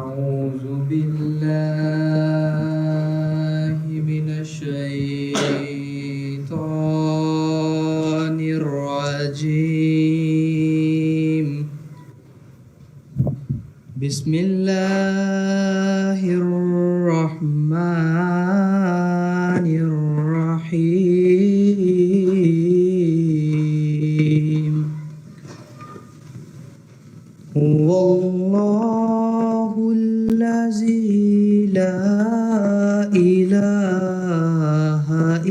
أعوذ بالله من الشيطان الرجيم بسم الله الرحمن الرحيم هو الله الذي لا إله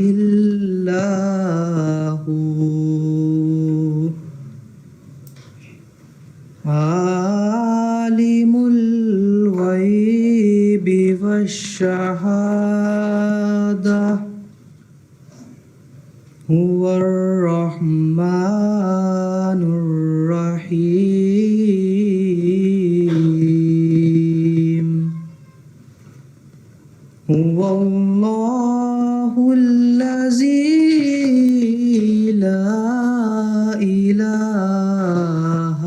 إلا هو عالم الغيب والشهادة هو الرحمن الرحيم هو الله الذي لا إله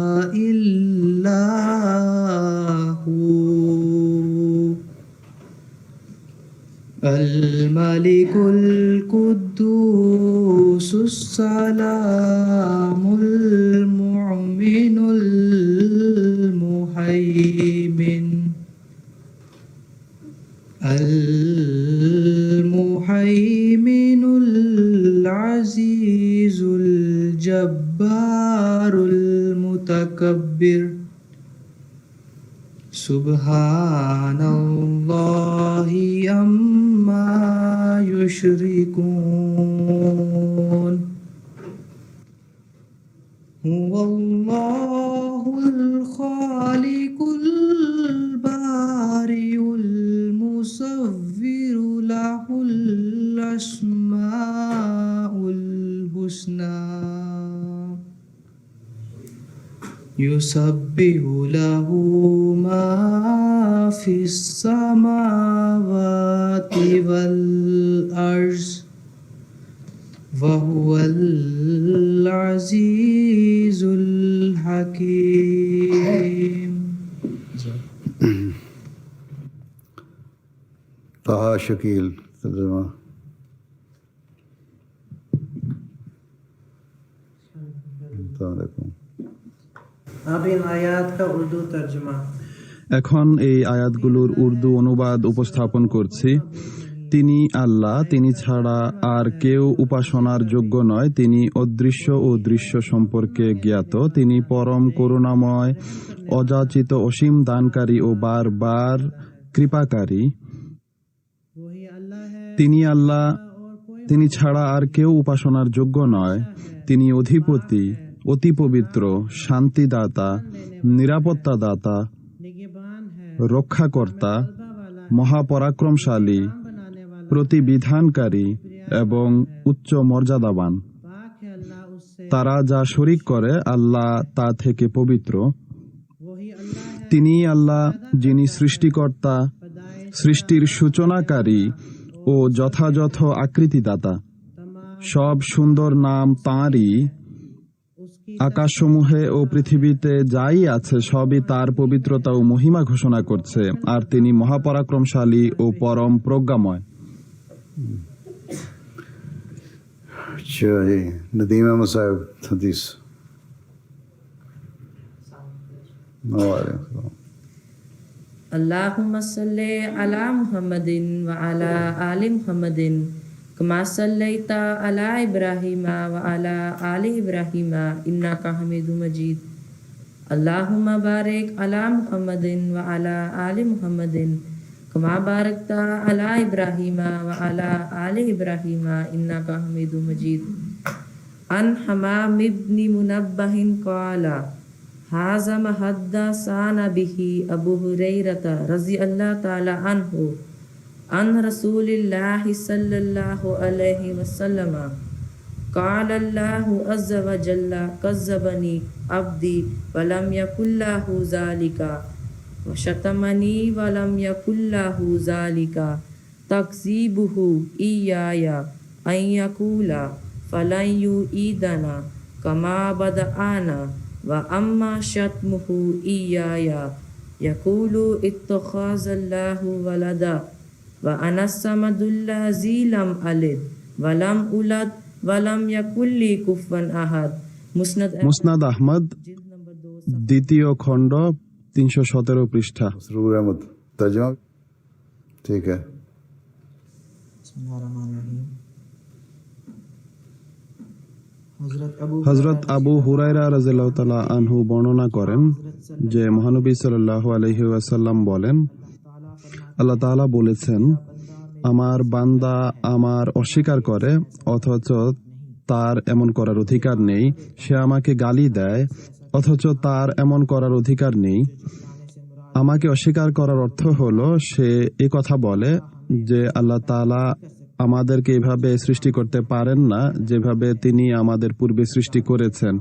إلا هو الملك القدوس السلام المؤمن المهيمن العزيز الجبار المتكبر سبحان الله عما يشركون هو الله الخالق البارئ المصور له الأسماء الحسنى يسبح له ما في السماوات والأرض وهو العزيز الحكيم طه शकील तर्जुमा अब इन आयात का उर्दू तर्जुमा এখন এই আয়াতগুলোর উর্দু অনুবাদ উপস্থাপন করছি। তিনি আল্লাহ, তিনি ছাড়া আর কেউ উপাসনার যোগ্য নয়। তিনি অদৃশ্য ও দৃশ্য সম্পর্কে জ্ঞাত। তিনি পরম করুণাময়, অযাচিত, অসীম দানকারী ও বারবার কৃপাকারী। তিনি আল্লাহ, তিনি ছাড়া আর কেউ উপাসনার যোগ্য নয়। তিনি অধিপতি, অতি পবিত্র, শান্তিদাতা, নিরাপত্তাদাতা, রক্ষাকর্তা, মহাপরাক্রমশালী, প্রতিবিধানকারী এবং উচ্চ মর্যাদাবান। তারা যা শরিক করে আল্লাহ তা থেকে পবিত্র। তিনি আল্লাহ যিনি সৃষ্টিকর্তা, সৃষ্টির সূচনাকারী ও যথাযথ আকৃতিদাতা। সব সুন্দর নাম তাঁরই। আকাশসমূহে ও পৃথিবীতে যাই আছে সবই তার পবিত্রতা ও মহিমা ঘোষণা করছে, আর তিনি মহাপরাক্রমশালী ও পরম প্রজ্ঞাময়। नदीमा मुसाहिब हदीस अल्लाहुम्मा सल्ली अला मुहम्मदिन व अला आलि मुहम्मदिन कमा सल्लैता अला इब्राहीम व अला आलि इब्राहीम इन्नका हमीदुम मजीद। अल्लाहुम्मा बारिक अला मुहम्मदिन व अला आलि मुहम्मदिन कमा बारकता अला इब्राहीम व अला आलि इब्राहीम इन्नका हमीदुम मजीद। अन हमाम इब्न मुनब्बहिन क़ाला हाज़ा मा हद्दसाना बिही अबू हुरैरता रज़ियल्लाहु ताला अन्हु अन रसूलिल्लाहि सल्लल्लाहु अलैहि वसल्लम क़ाल अल्लाहु अज़्ज़ा व जल्ला कज़्ज़बनी अब्दी वलम यकुल्लाहु ज़ालिका व शतमनी वलम यकुल्लाहु ज़ालिका तकज़ीबुहु इय्याया अन यक़ूला फलन युईदना कमा बदआना व अम्मा शतमुहु इय्याया यकूलु इत्तखाज़ल्लाहु वलदा व अनस्समदुल्लाज़ी लम अलिद वलम उलद वलम यकुल्ली कुफुवन अहद। মুসনাদ আহমদ দ্বিতীয় খণ্ড 317 পৃষ্ঠা। मसरूर अहमद तर्जमा ठीक है। হযরত আবু হুরায়রা রাদিয়াল্লাহু তাআলা আনহু বর্ণনা করেন যে মহানবী সাল্লাল্লাহু আলাইহি ওয়াসাল্লাম বলেন, আল্লাহ তাআলা বলেছেন, আমার বান্দা আমার অস্বীকার করে অথচ তার এমন করার অধিকার নেই, সে আমাকে গালি দেয় অথচ তার এমন করার অধিকার নেই। আমাকে অস্বীকার করার অর্থ হলো সে এই কথা বলে যে আল্লাহ তাআলা আমাদেরকে এভাবে সৃষ্টি করতে পারেন না যেভাবে তিনি আমাদের পূর্বে সৃষ্টি করেছেন।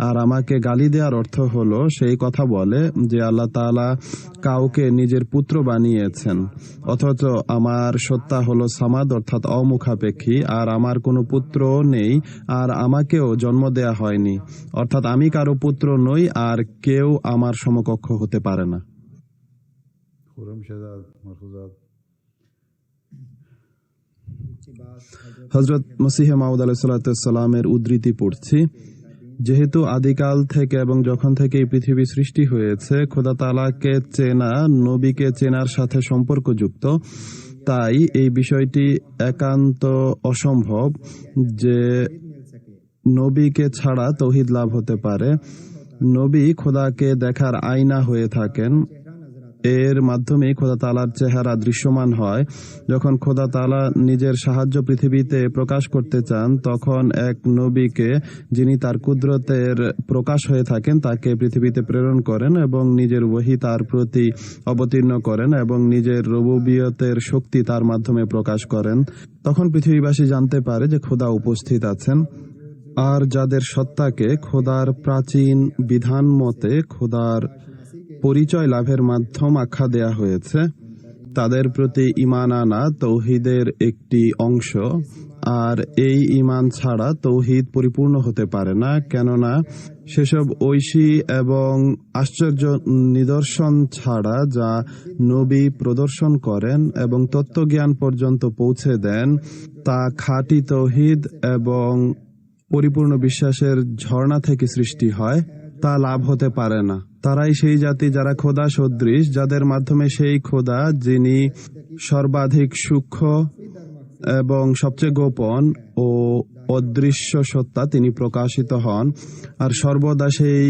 আর আমাকে গালি দেওয়ার অর্থ হলো সেই কথা বলে যে আল্লাহ তাআলা কাউকে নিজের পুত্র বানিয়েছেন অথচ আমার সত্তা হলো সামাদ অর্থাৎ অমুখাপেক্ষী, আর আমার কোনো পুত্র নেই আর আমাকেও জন্ম দেয়া হয়নি, অর্থাৎ আমি কারো পুত্র নই আর কেউ আমার সমকক্ষ হতে পারে না। হযরত মসিহে মাউদ আলাইহিস সালামের উদ্ধৃতি পড়ছি, যেহেতু আদিকাল থেকে এবং যখন থেকে এই পৃথিবী সৃষ্টি হয়েছে খোদা তাআলাকে চেনা নবীকে চেনার সাথে সম্পর্কযুক্ত, তাই এই বিষয়টি একান্ত অসম্ভব যে নবীকে ছাড়া তৌহিদ লাভ হতে পারে। নবী খোদাকে দেখার আয়না হয়ে থাকেন, এর মাধ্যমে খোদা তাআলার চেহারা দৃশ্যমান হয়। যখন খোদা তাআলা নিজের সাহায্য পৃথিবীতে প্রকাশ করতে চান তখন এক নবীকে, যিনি তার কুদরতের প্রকাশ হয়ে থাকেন, তাকে পৃথিবীতে প্রেরণ করেন এবং নিজের ওহী তার প্রতি অবতীর্ণ করেন এবং নিজের রুবুবিয়তের শক্তি তার মাধ্যমে প্রকাশ করেন। তখন পৃথিবীবাসী জানতে পারে যে খোদা উপস্থিত আছেন। আর যাদের সত্তাকে খোদার প্রাচীন বিধান মতে খোদার পরিচয় লাভের মাধ্যম আখ্যা দেয়া হয়েছে, তাদের প্রতি ঈমান আনা তৌহিদের একটি অংশ। আর এই ঈমান ছাড়া তৌহিদ পরিপূর্ণ হতে পারে না, কেননা সেসব ঐশী এবং আশ্চর্য নিদর্শন ছাড়া যা নবী প্রদর্শন করেন এবং তত্ত্বজ্ঞান পর্যন্ত পৌঁছে দেন তা খাঁটি তৌহিদ এবং পরিপূর্ণ বিশ্বাসের ঝর্ণা থেকে সৃষ্টি হয়, তা লাভ হতে পারে না। তারাই সেই জাতি যারা খোদা সদৃশ, যাদের মাধ্যমে সেই খোদা যিনি সর্বাধিক সূক্ষ্ম এবং সবচেয়ে গোপন ও অদৃশ্য সত্তা তিনি প্রকাশিত হন। আর সর্বদা সেই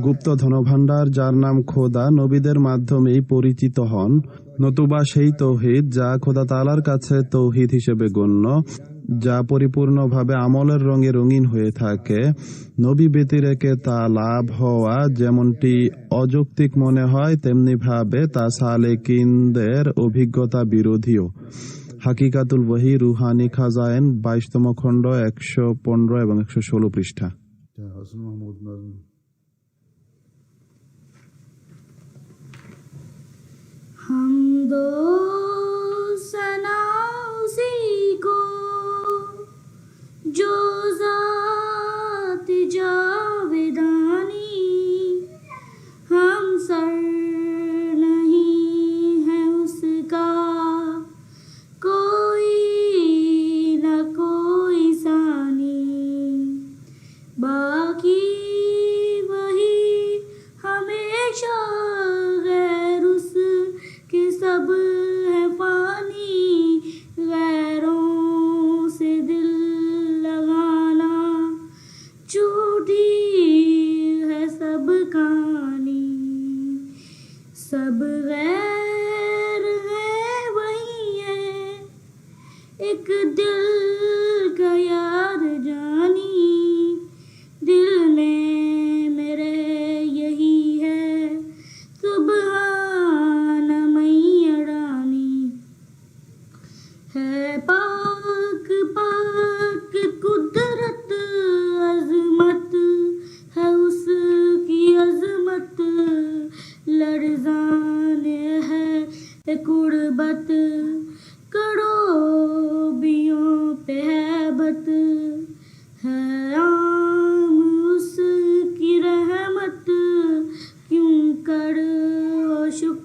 গুপ্ত ধনভাণ্ডার যার নাম খোদা নবীদের মাধ্যমেই পরিচিত হন, নতুবা সেই তৌহিদ যা খোদা তাআলার কাছে তৌহিদ হিসেবে গণ্য, যা পরিপূর্ণভাবে আমলের রঙে রঙিন হয়ে থাকে, নবী ব্যতি রেখে তা লাভ হওয়া যেমনটি অযৌক্তিক মনে হয় তেমনি ভাবে তা সালেকিনদের অভিজ্ঞতা বিরোধীও। হাকিকাতুল ওহী রুহানি খাজায়েন 22তম খণ্ড 115 এবং 116 পৃষ্ঠা। हमदो सना उसी को जो ज़ात जावेदानी, हम सर नहीं है उसका कोई न कोई सानी, बाकी वही हमेशा गैर उस कि सब है फानी, गैरों से दिल लगाना झूठी है सब कहानी, सब गैर है वही है एक दिल का यार जानी, दिल में मेरे यही है सुबहान मैयरानी, है पाक पाक कुदरत अजमत है उसकी अजमत, लर्ज़ाने है कुर्बत करोबियों पे हैबत, है आम उसकी रहमत क्यों कर शुक्र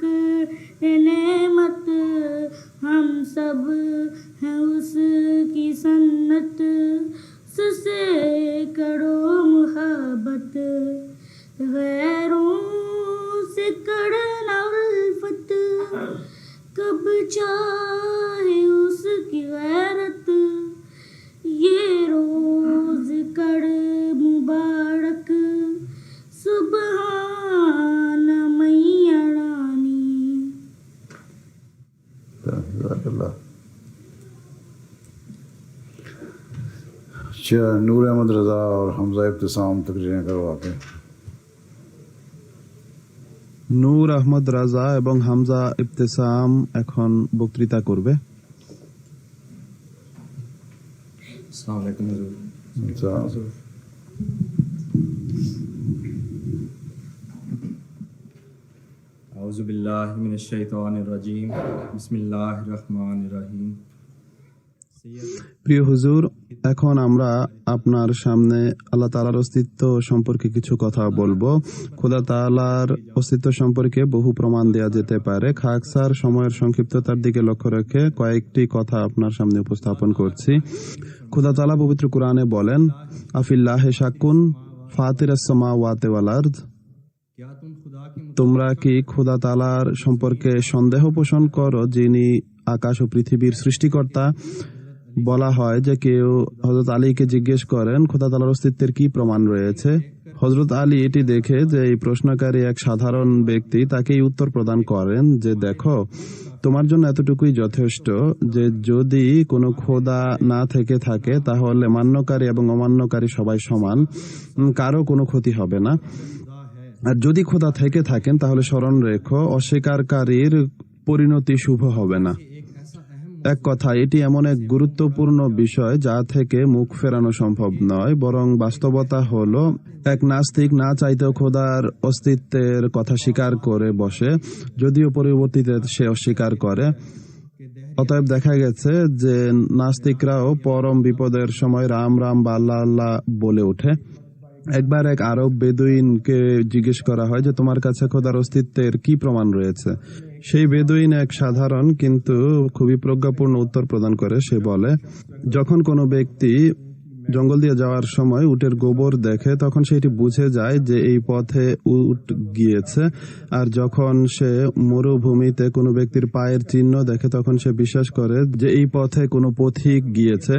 मोहब्बत गैरों से करना उल्फत कब चाहे उसकी गैरत ये रोज कर मुबारक सुबहान मैया रानी। जज़ाकल्लाह। नूर अहमद रज़ा और हमजा इब्तिसाम तकरीरें करवाते हैं। নূর আহমদ রাজা এবং হামজা ইবতেসাম এখন বক্তৃতা করবে। अच्छा, आऊज़ु बिल्लाहि मिनश शैतानिर रजीम बिस्मिल्लाहिर रहमानिर रहीम। প্রিয় হুজুর, এখন আমরা আপনার সামনে আল্লাহ তাআলার অস্তিত্ব সম্পর্কে কিছু কথা বলবো। খোদা তাআলার অস্তিত্ব সম্পর্কে বহু প্রমাণ দেয়া যেতে পারে। খাকসার সময়ের সংক্ষিপ্ততার দিকে লক্ষ্য রেখে কয়েকটি কথা আপনার সামনে উপস্থাপন করছি। খোদা তাআলা পবিত্র কোরআনে বলেন, আফিল্লাহি শাকুন ফাতিরাস সামাওয়াতি ওয়াল আরদ। তোমরা কি খোদা তাআলার সম্পর্কে সন্দেহ পোষণ করো, যিনি আকাশ ও পৃথিবীর সৃষ্টিকর্তা? বলা হয় যে কেউ হযরত আলীকে জিজ্ঞেস করেন খোদা তাআলার অস্তিত্বের কি প্রমাণ রয়েছে। হযরত আলী এটি দেখে যে এই প্রশ্নকারী এক সাধারণ ব্যক্তি, তাকেই উত্তর প্রদান করেন যে দেখো, তোমার জন্য এতটুকুই যথেষ্ট যে যদি কোনো খোদা না থেকে থাকে তাহলে মান্যকারী এবং অমান্যকারী সবাই সমান, কারো কোনো ক্ষতি হবে না। আর যদি খোদা থেকে থাকেন তাহলে স্মরণ রেখো, অস্বীকারীর পরিণতি শুভ হবে না। এক কথা, এটি এমন এক গুরুত্বপূর্ণ বিষয় যা থেকে মুখ ফেরানো সম্ভব নয়, বরং বাস্তবতা হলো এক নাস্তিক না চাইতেও খোদার অস্তিত্বের কথা স্বীকার করে বসে, যদিও পরবর্তীতে সে অস্বীকার করে। অতএব দেখা গেছে যে নাস্তিকরাও পরম বিপদের সময় রাম রাম বা আল্লাহ আল্লাহ বলে ওঠে। একবার এক আরব বেদুইনকে জিজ্ঞেস করা হয় যে তোমার কাছে খোদার অস্তিত্বের কি প্রমাণ রয়েছে। সেই বেদুইন এক সাধারণ কিন্তু খুবই প্রজ্ঞাপূর্ণ উত্তর প্রদান করে। সে বলে, যখন কোনো ব্যক্তি জঙ্গল দিয়ে যাওয়ার সময় উটের গোবর দেখে তখন সেটি বুঝে যায় যে এই পথে উট গিয়েছে, আর যখন সে মরুভূমিতে কোনো ব্যক্তির পায়ের চিহ্ন দেখে তখন সে বিশ্বাস করে যে এই পথে কোনো পথিক গিয়েছে।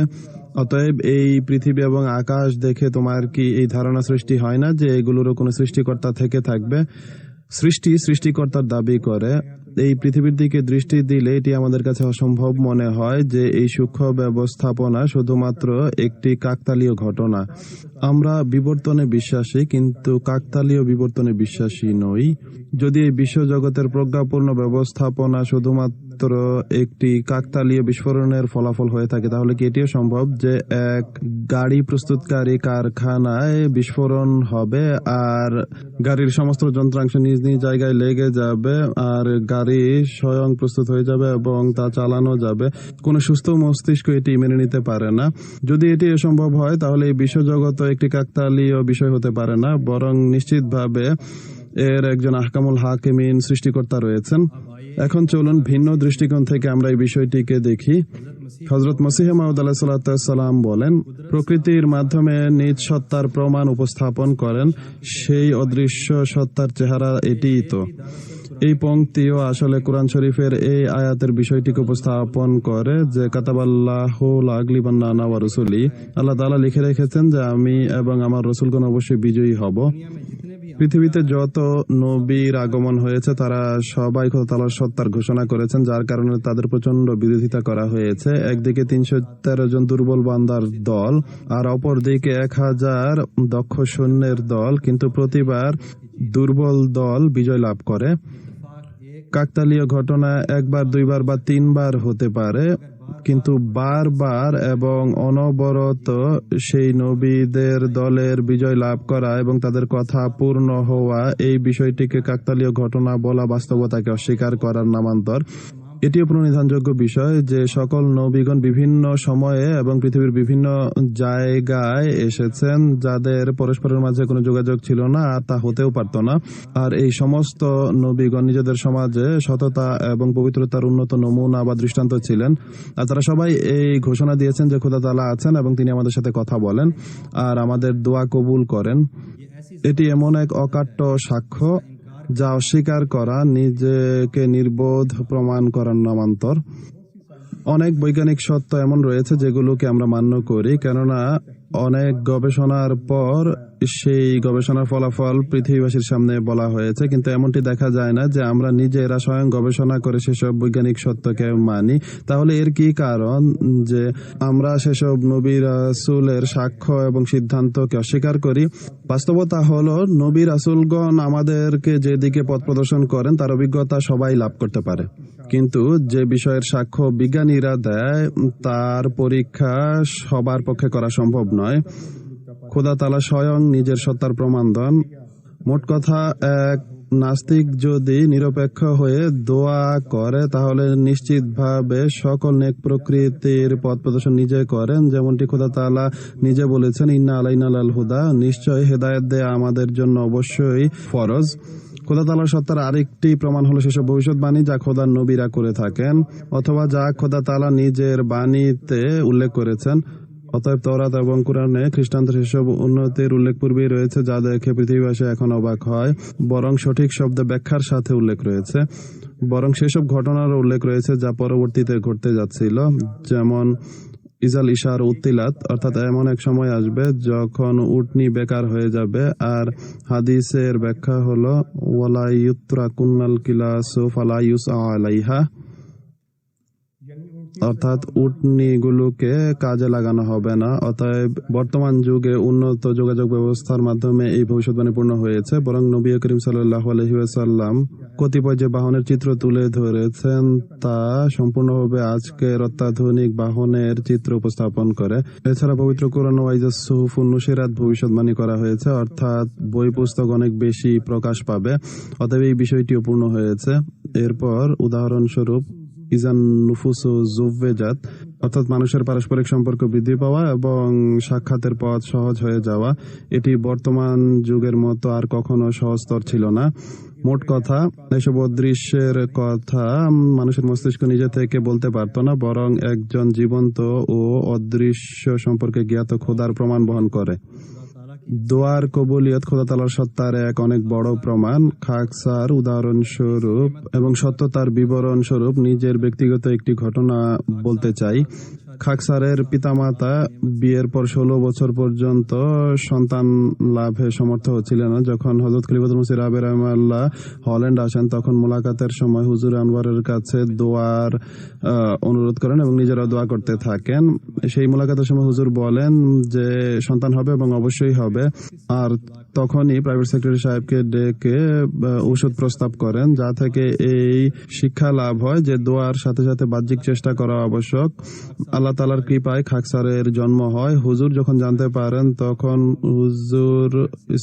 অতএব এই পৃথিবী এবং আকাশ দেখে তোমার কি এই ধারণা সৃষ্টি হয় না যে এগুলোরও কোনো সৃষ্টিকর্তা থেকে থাকবে? সৃষ্টিকর্তার দাবি করে। এই পৃথিবীর দিকে দৃষ্টি দিলে এটি আমাদের কাছে অসম্ভব মনে হয় যে এই সূক্ষ্ম ব্যবস্থাপনা শুধুমাত্র একটি কাকতালীয় ঘটনা। আমরা বিবর্তনে বিশ্বাসী, কিন্তু কাকতালীয় বিবর্তনে বিশ্বাসী নই। যদি এই বিশ্বজগতের প্রজ্ঞাপূর্ণ ব্যবস্থাপনা শুধুমাত্র একটি কাকতালীয় বিস্ফোরণের ফলাফল হয়ে থাকে, তাহলে কি এটিও সম্ভব যে এক গাড়ি প্রস্তুতকারী কারখানায় বিস্ফোরণ হবে আর গাড়ির সমস্ত যন্ত্রাংশ নিজ নিজ জায়গায় লেগে যাবে আর গাড়ি স্বয়ং প্রস্তুত হয়ে যাবে এবং তা চালানো যাবে? কোন সুস্থ মস্তিষ্ক এটি মেনে নিতে পারে না। যদি এটি সম্ভব হয় তাহলে এই বিশ্বজগৎ একটি কাকতালীয় বিষয় হতে পারে না, বরং নিশ্চিতভাবে এর একজন আহকামুল হাকিমিন সৃষ্টিকর্তা রয়েছেন। এখন চলুন ভিন্ন দৃষ্টিকোণ থেকে আমরা এই বিষয়টিকে দেখি। হযরত মসিহ মাউদ আলাইহিস সালাম বলেন, প্রকৃতির মাধ্যমে নিজ সত্তার প্রমাণ উপস্থাপন করেন, সেই অদৃশ্য সত্তার চেহারা এটিই তো। এই পংক্তিও আসলে কোরআন শরীফের এই আয়াতের বিষয়টিকে উপস্থাপন করে যে কাতাবাল্লাহু লা আগলিবান্না আনা ওয়া রাসূলি, আল্লাহ তাআলা লিখে রেখেছেন যে আমি এবং আমার রাসূলগণ অবশ্যই বিজয়ী হব। পৃথিবীতে যত নবীর আগমন হয়েছে তারা সবাই খোদা তাআলার সত্তার ঘোষণা করেছেন, যার কারণে তাদের প্রচন্ড বিরোধিতা করা হয়েছে। একদিকে 313 জন দুর্বল বান্দার দল আর অপরদিকে 1000 দক্ষ সৈন্যের দল, কিন্তু প্রতিবার দুর্বল দল বিজয় লাভ করে। কাকতালীয় ঘটনা একবার, দুইবার বা তিনবার হতে পারে, কিন্তু বারবার এবং অনবরত সেই নবীদের দলের বিজয় লাভ করা এবং তাদের কথা পূর্ণ হওয়া, এই বিষয়টিকে কাকতালীয় ঘটনা বলা বাস্তবতাকে অস্বীকার করার নামান্তর। এটিও প্রণিধানযোগ্য বিষয় যে সকল নবীগণ বিভিন্ন সময়ে এবং পৃথিবীর বিভিন্ন জায়গায় এসেছেন যাদের পরস্পরের মাঝে কোনো যোগাযোগ ছিল না আর তা হতেও পারত না। আর এই সমস্ত নবীগণ নিজেদের সমাজে সততা এবং পবিত্রতার উন্নত নমুনা বা দৃষ্টান্ত ছিলেন। আর তারা সবাই এই ঘোষণা দিয়েছেন যে খোদা তাআলা আছেন এবং তিনি আমাদের সাথে কথা বলেন আর আমাদের দোয়া কবুল করেন। এটি এমন এক অকাট্য সাক্ষ্য যা অস্বীকার করা নিজেকে নির্বোধ প্রমাণ করার নামান্তর। অনেক বৈজ্ঞানিক সত্য এমন রয়েছে যেগুলোকে আমরা মান্য করি, কেননা অনেক গবেষণার পর সেই গবেষণার ফলাফল পৃথিবীবাসীর সামনে বলা হয়েছে, কিন্তু এমনটি দেখা যায় না যে আমরা নিজেরা স্বয়ং গবেষণা করে সেসব বৈজ্ঞানিক সত্যকে মানি। তাহলে এর কি কারণ যে আমরা সেসব নবী রাসূলের সাক্ষ্য এবং সিদ্ধান্তকে অস্বীকার করি? বাস্তবতা হলো নবী রাসূলগণ আমাদেরকে যেদিকে পথ প্রদর্শন করেন তার অভিজ্ঞতা সবাই লাভ করতে পারে, কিন্তু যে বিষয়ের সাক্ষ্য বিজ্ঞানীরা দেয় তার পরীক্ষা সবার পক্ষে করা সম্ভব নয়। খোদা তাআলা স্বয়ং নিজের সত্তার প্রমাণ দেন। মোট কথা, এক নাস্তিক যদি নিরপেক্ষ হয়ে দোয়া করে তাহলে নিশ্চিতভাবে সকল নেক প্রকৃতির পথ প্রদর্শন নিজে করেন, যেমনটি খোদা তাআলা নিজে বলেছেন, ইন্না আলাইনা লাল হুদা, নিশ্চয় হেদায়েত দেয়া আমাদের জন্য অবশ্যই ফরজ। খোদা তাআলার সত্তার আরেকটি প্রমাণ হলো সেসব ভবিষ্যৎবাণী যা খোদার নবীরা করে থাকেন অথবা যা খোদা তাআলা নিজের বাণীতে উল্লেখ করেছেন। অতএব তওরাত এবং কুরআনে খ্রিস্টানদের সেসব উন্নতির উল্লেখ পূর্বেই রয়েছে যা দেখে পৃথিবীবাসী এখন অবাক হয়, বরং সঠিক শব্দে ব্যাখ্যার সাথে উল্লেখ রয়েছে। বরং সেসব ঘটনারও উল্লেখ রয়েছে যা পরবর্তীতে ঘটতে যাচ্ছিল, যেমন ইজাল ইশার উত্তিলাত, অর্থাৎ এমন এক সময় আসবে যখন উটনি বেকার হয়ে যাবে। আর হাদিসের ব্যাখ্যা হলো ওয়ালা ইউতরাকুন্নাল কিলাসু ফালা ইউসআ আলাইহা, অর্থাৎ উটনিগুলোকে কাজে লাগানো হবে না। অতএব বর্তমান যুগে উন্নত যোগাযোগ ব্যবস্থার মাধ্যমে এই ভবিষ্যৎবাণী পূর্ণ হয়েছে। বরং নবী করিম সাল্লাল্লাহু আলাইহি ওয়াসাল্লাম কতিপয় যে বাহনের চিত্র তুলে ধরেছেন তা সম্পূর্ণভাবে আজকের অত্যাধুনিক বাহনের চিত্র উপস্থাপন করে। এছাড়া পবিত্র কোরআন ওয়াইজাস সুহুফুন নুশিরাত ভবিষ্যৎবাণী করা হয়েছে, অর্থাৎ বই পুস্তক অনেক বেশি প্রকাশ পাবে। অতএব এই বিষয়টিও পূর্ণ হয়েছে। এরপর উদাহরণস্বরূপ ইজান নুফুসু জুভেজাত, অর্থাৎ মানুষের পারস্পরিক সম্পর্ক বৃদ্ধি পাওয়া এবং সাক্ষাতের পথ সহজ হয়ে যাওয়া, এটি বর্তমান যুগের মতো আর কখনো সহজতর ছিল না। মোট কথা, এসব অদৃশ্যের কথা মানুষের মস্তিষ্ক নিজে থেকে বলতে পারত না, বরং একজন জীবন্ত ও অদৃশ্য সম্পর্কে জ্ঞাত খোদার প্রমাণ বহন করে। দোয়ার কবুলিয়ত খোদা তাআলার সত্তার এক অনেক বড় প্রমাণ। খাকসার উদাহরণস্বরূপ এবং সত্যতার বিবরণ স্বরূপ নিজের ব্যক্তিগত একটি ঘটনা বলতে চাই। খাকসারের পিতামাতা বিয়ের পর 16 বছর পর্যন্ত সন্তান লাভে সমর্থ হচ্ছিলেন না। যখন হযরত খলিফাতুল মসিহ রাবে রাহিমাহুল্লাহ হল্যান্ড আসেন, তখন মোলাকাতের সময় হুজুর আনওয়ারের কাছে দোয়ার অনুরোধ করেন এবং নিজেরা দোয়া করতে থাকেন। সেই মোলাকাতের সময় হুজুর বলেন যে সন্তান হবে এবং অবশ্যই হবে। আর তখনই প্রাইভেট সেক্রেটারি সাহেবকে ডেকে ঔষধ প্রস্তাব করেন, যা থেকে এই শিক্ষা লাভ হয় যে দোয়ার সাথে সাথে বাহ্যিক চেষ্টা করা আবশ্যক। আল্লাহ তাআলার কৃপায় খাকসারের জন্ম হয়। হুজুর যখন জানতে পারেন তখন হুজুর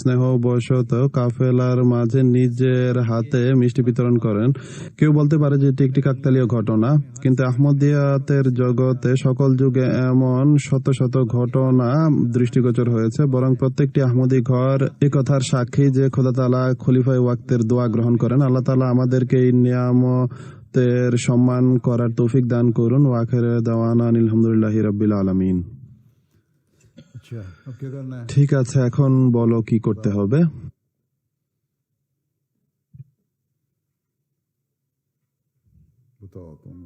স্নেহবশত কাফেলার মাঝে নিজের হাতে মিষ্টি বিতরণ করেন। কেউ বলতে পারে যে এটি একটি কাকতালীয় ঘটনা, কিন্তু আহমদিয়াতের জগতে সকল যুগে এমন শত শত ঘটনা দৃষ্টিগোচর হয়েছে। বরং প্রত্যেকটি আহমদি ঘর এই কথার সাক্ষী যে খোদা তাআলা খলিফায়ে ওয়াক্তের দোয়া গ্রহণ করেন। আল্লাহ তাআলা আমাদেরকে এই নিয়ামতের সম্মান করার তৌফিক দান করুন। ওয়া আখিরু দাওয়ানা আলহামদুলিল্লাহি রাব্বিল আলামিন। अच्छा अब क्या करना है? ঠিক আছে, এখন বলো কি করতে হবে। बताओ तुम।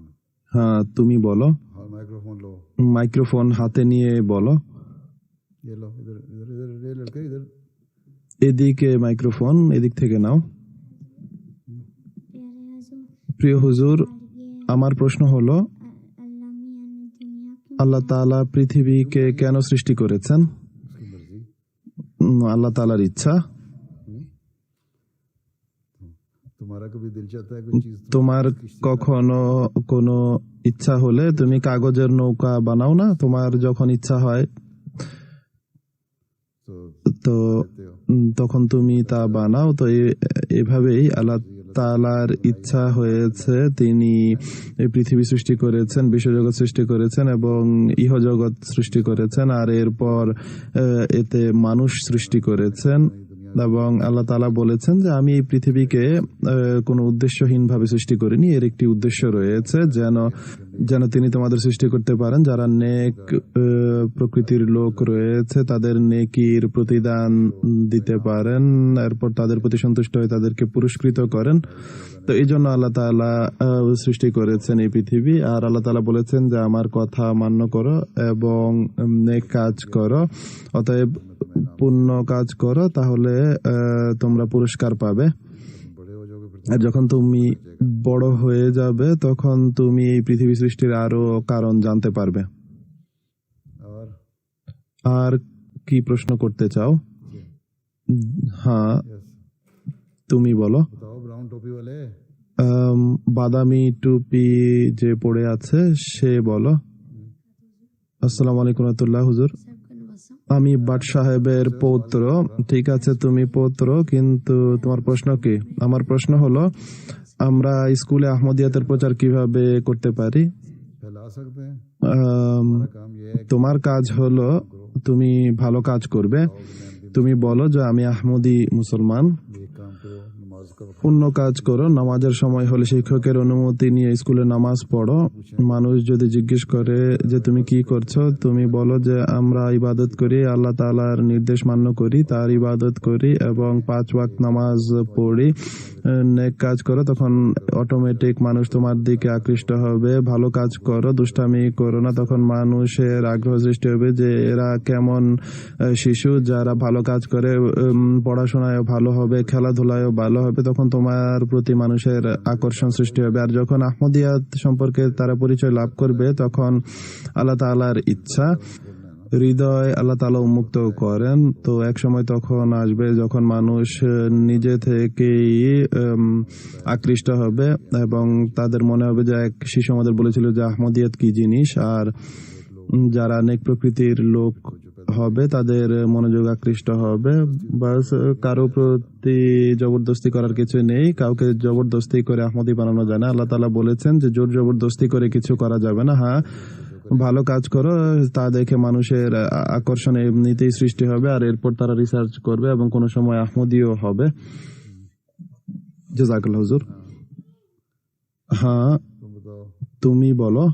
হ্যাঁ, তুমি বলো। हाँ माइक्रोफोन लो, মাইক্রোফোন হাতে নিয়ে বলো। ये लो, इधर इधर इधर ये लड़के इधर। এদিকে মাইক্রোফোন, এদিক থেকে নাও। প্রিয় হুজুর, আমার প্রশ্ন হলো, আল্লাহ তাআলা পৃথিবীকে কেন সৃষ্টি করেছেন? उसकी मर्जी। আল্লাহ তাআলার ইচ্ছা। तुम्हारा कभी दिल चाहता है कोई चीज তোমার কখনো কোনো ইচ্ছা হলে তুমি কাগজের নৌকা বানাও না? তোমার যখন ইচ্ছা হয় তো তখন তুমি তা বানাও। তো এভাবেই আল্লাহ তাআলার ইচ্ছা হয়েছে, তিনি এই পৃথিবী সৃষ্টি করেছেন, বিশ্বজগৎ সৃষ্টি করেছেন এবং ইহজগৎ সৃষ্টি করেছেন, আর এরপর এতে মানুষ সৃষ্টি করেছেন। এবং আল্লাহ তাআলা বলেছেন যে আমি এই পৃথিবীকে কোনো উদ্দেশ্যহীন ভাবে সৃষ্টি করিনি, এর একটি উদ্দেশ্য রয়েছে, যেন যেন তিনি তোমাদের সৃষ্টি করতে পারেন। যারা নেক প্রকৃতির লোক রয়েছে তাদের নেকির প্রতিদান দিতে পারেন, এরপর তাদের প্রতি সন্তুষ্ট হয়ে তাদেরকে পুরস্কৃত করেন। তো এই জন্য আল্লাহ তাআলা সৃষ্টি করেছেন এই পৃথিবী। আর আল্লাহ তাআলা বলেছেন যে আমার কথা মান্য করো এবং নেক কাজ করো, অতএব পুণ্য কাজ করো, তাহলে তোমরা পুরস্কার পাবে। আর যখন তুমি বড় হয়ে যাবে তখন তুমি এই পৃথিবী সৃষ্টির আরো কারণ জানতে পারবে। আর কি প্রশ্ন করতে চাও? হ্যাঁ, তুমি বলো। বাদামি টুপি যে পড়ে আছে সে বলো। আসসালামু আলাইকুম রাহমাতুল্লাহ। হুজুর, আমি বাট সাহেবের পৌত্র। ঠিক আছে, তুমি পৌত্র, কিন্তু তোমার প্রশ্ন কি? আমার প্রশ্ন হলো, আমরা স্কুলে আহমদিয়াতের প্রচার কিভাবে করতে পারি? তোমার কাজ হলো তুমি ভালো কাজ করবে। তুমি বলো যে আমি আহমদি মুসলমান। পুণ্য কাজ করো, নামাজের সময় হলে শিক্ষকের অনুমতি নিয়ে স্কুলে নামাজ পড়ো। মানুষ যদি জিজ্ঞেস করে যে তুমি কি করছো, তুমি বলো যে আমরা ইবাদত করি, আল্লাহ তাআলার নির্দেশ মান্য করি, তার ইবাদত করি এবং 5 ওয়াক্ত নামাজ পড়ি। নেক কাজ করো, তখন অটোমেটিক মানুষ তোমার দিকে আকৃষ্ট হবে। ভালো কাজ করো, দুষ্টামি করো না, তখন মানুষের আগ্রহ সৃষ্টি হবে যে এরা কেমন শিশু, যারা ভালো কাজ করে, পড়াশোনায় ভালো হবে, খেলাধুলায় ভালো হবে, তখন তোমার প্রতি মানুষের আকর্ষণ সৃষ্টি হবে। আর যখন আহমদিয়াত সম্পর্কে তারা পরিচয় লাভ করবে, তখন আল্লাহ তাআলার ইচ্ছা হৃদয় আল্লাহ তাআলা উন্মুক্ত করেন। তো এক সময় তখন আসবে যখন মানুষ নিজে থেকেই আকৃষ্ট হবে এবং তাদের মনে হবে যে এক শিশু আমাদের বলেছিল যে আহমদিয়াত কি জিনিস। আর যারা নেক প্রকৃতির লোক হবে তাদের মনোযোগ আকৃষ্ট হবে। বাস, কারো প্রতি জবরদস্তি করার কিছু নেই, কাউকে জবরদস্তি করে আহমদি বানানো যায় না। আল্লাহ তাআলা বলেছেন যে জোর জবরদস্তি করে কিছু করা যাবে না। হ্যাঁ, ভালো কাজ করো, তা দেখে মানুষের আকর্ষণ এমনিতেই সৃষ্টি হবে, আর এরপর তারা রিসার্চ করবে এবং কোনো সময় আহমদিও হবে। জাযাকাল্লাহ হুজুর। হ্যাঁ, তুমি বলো।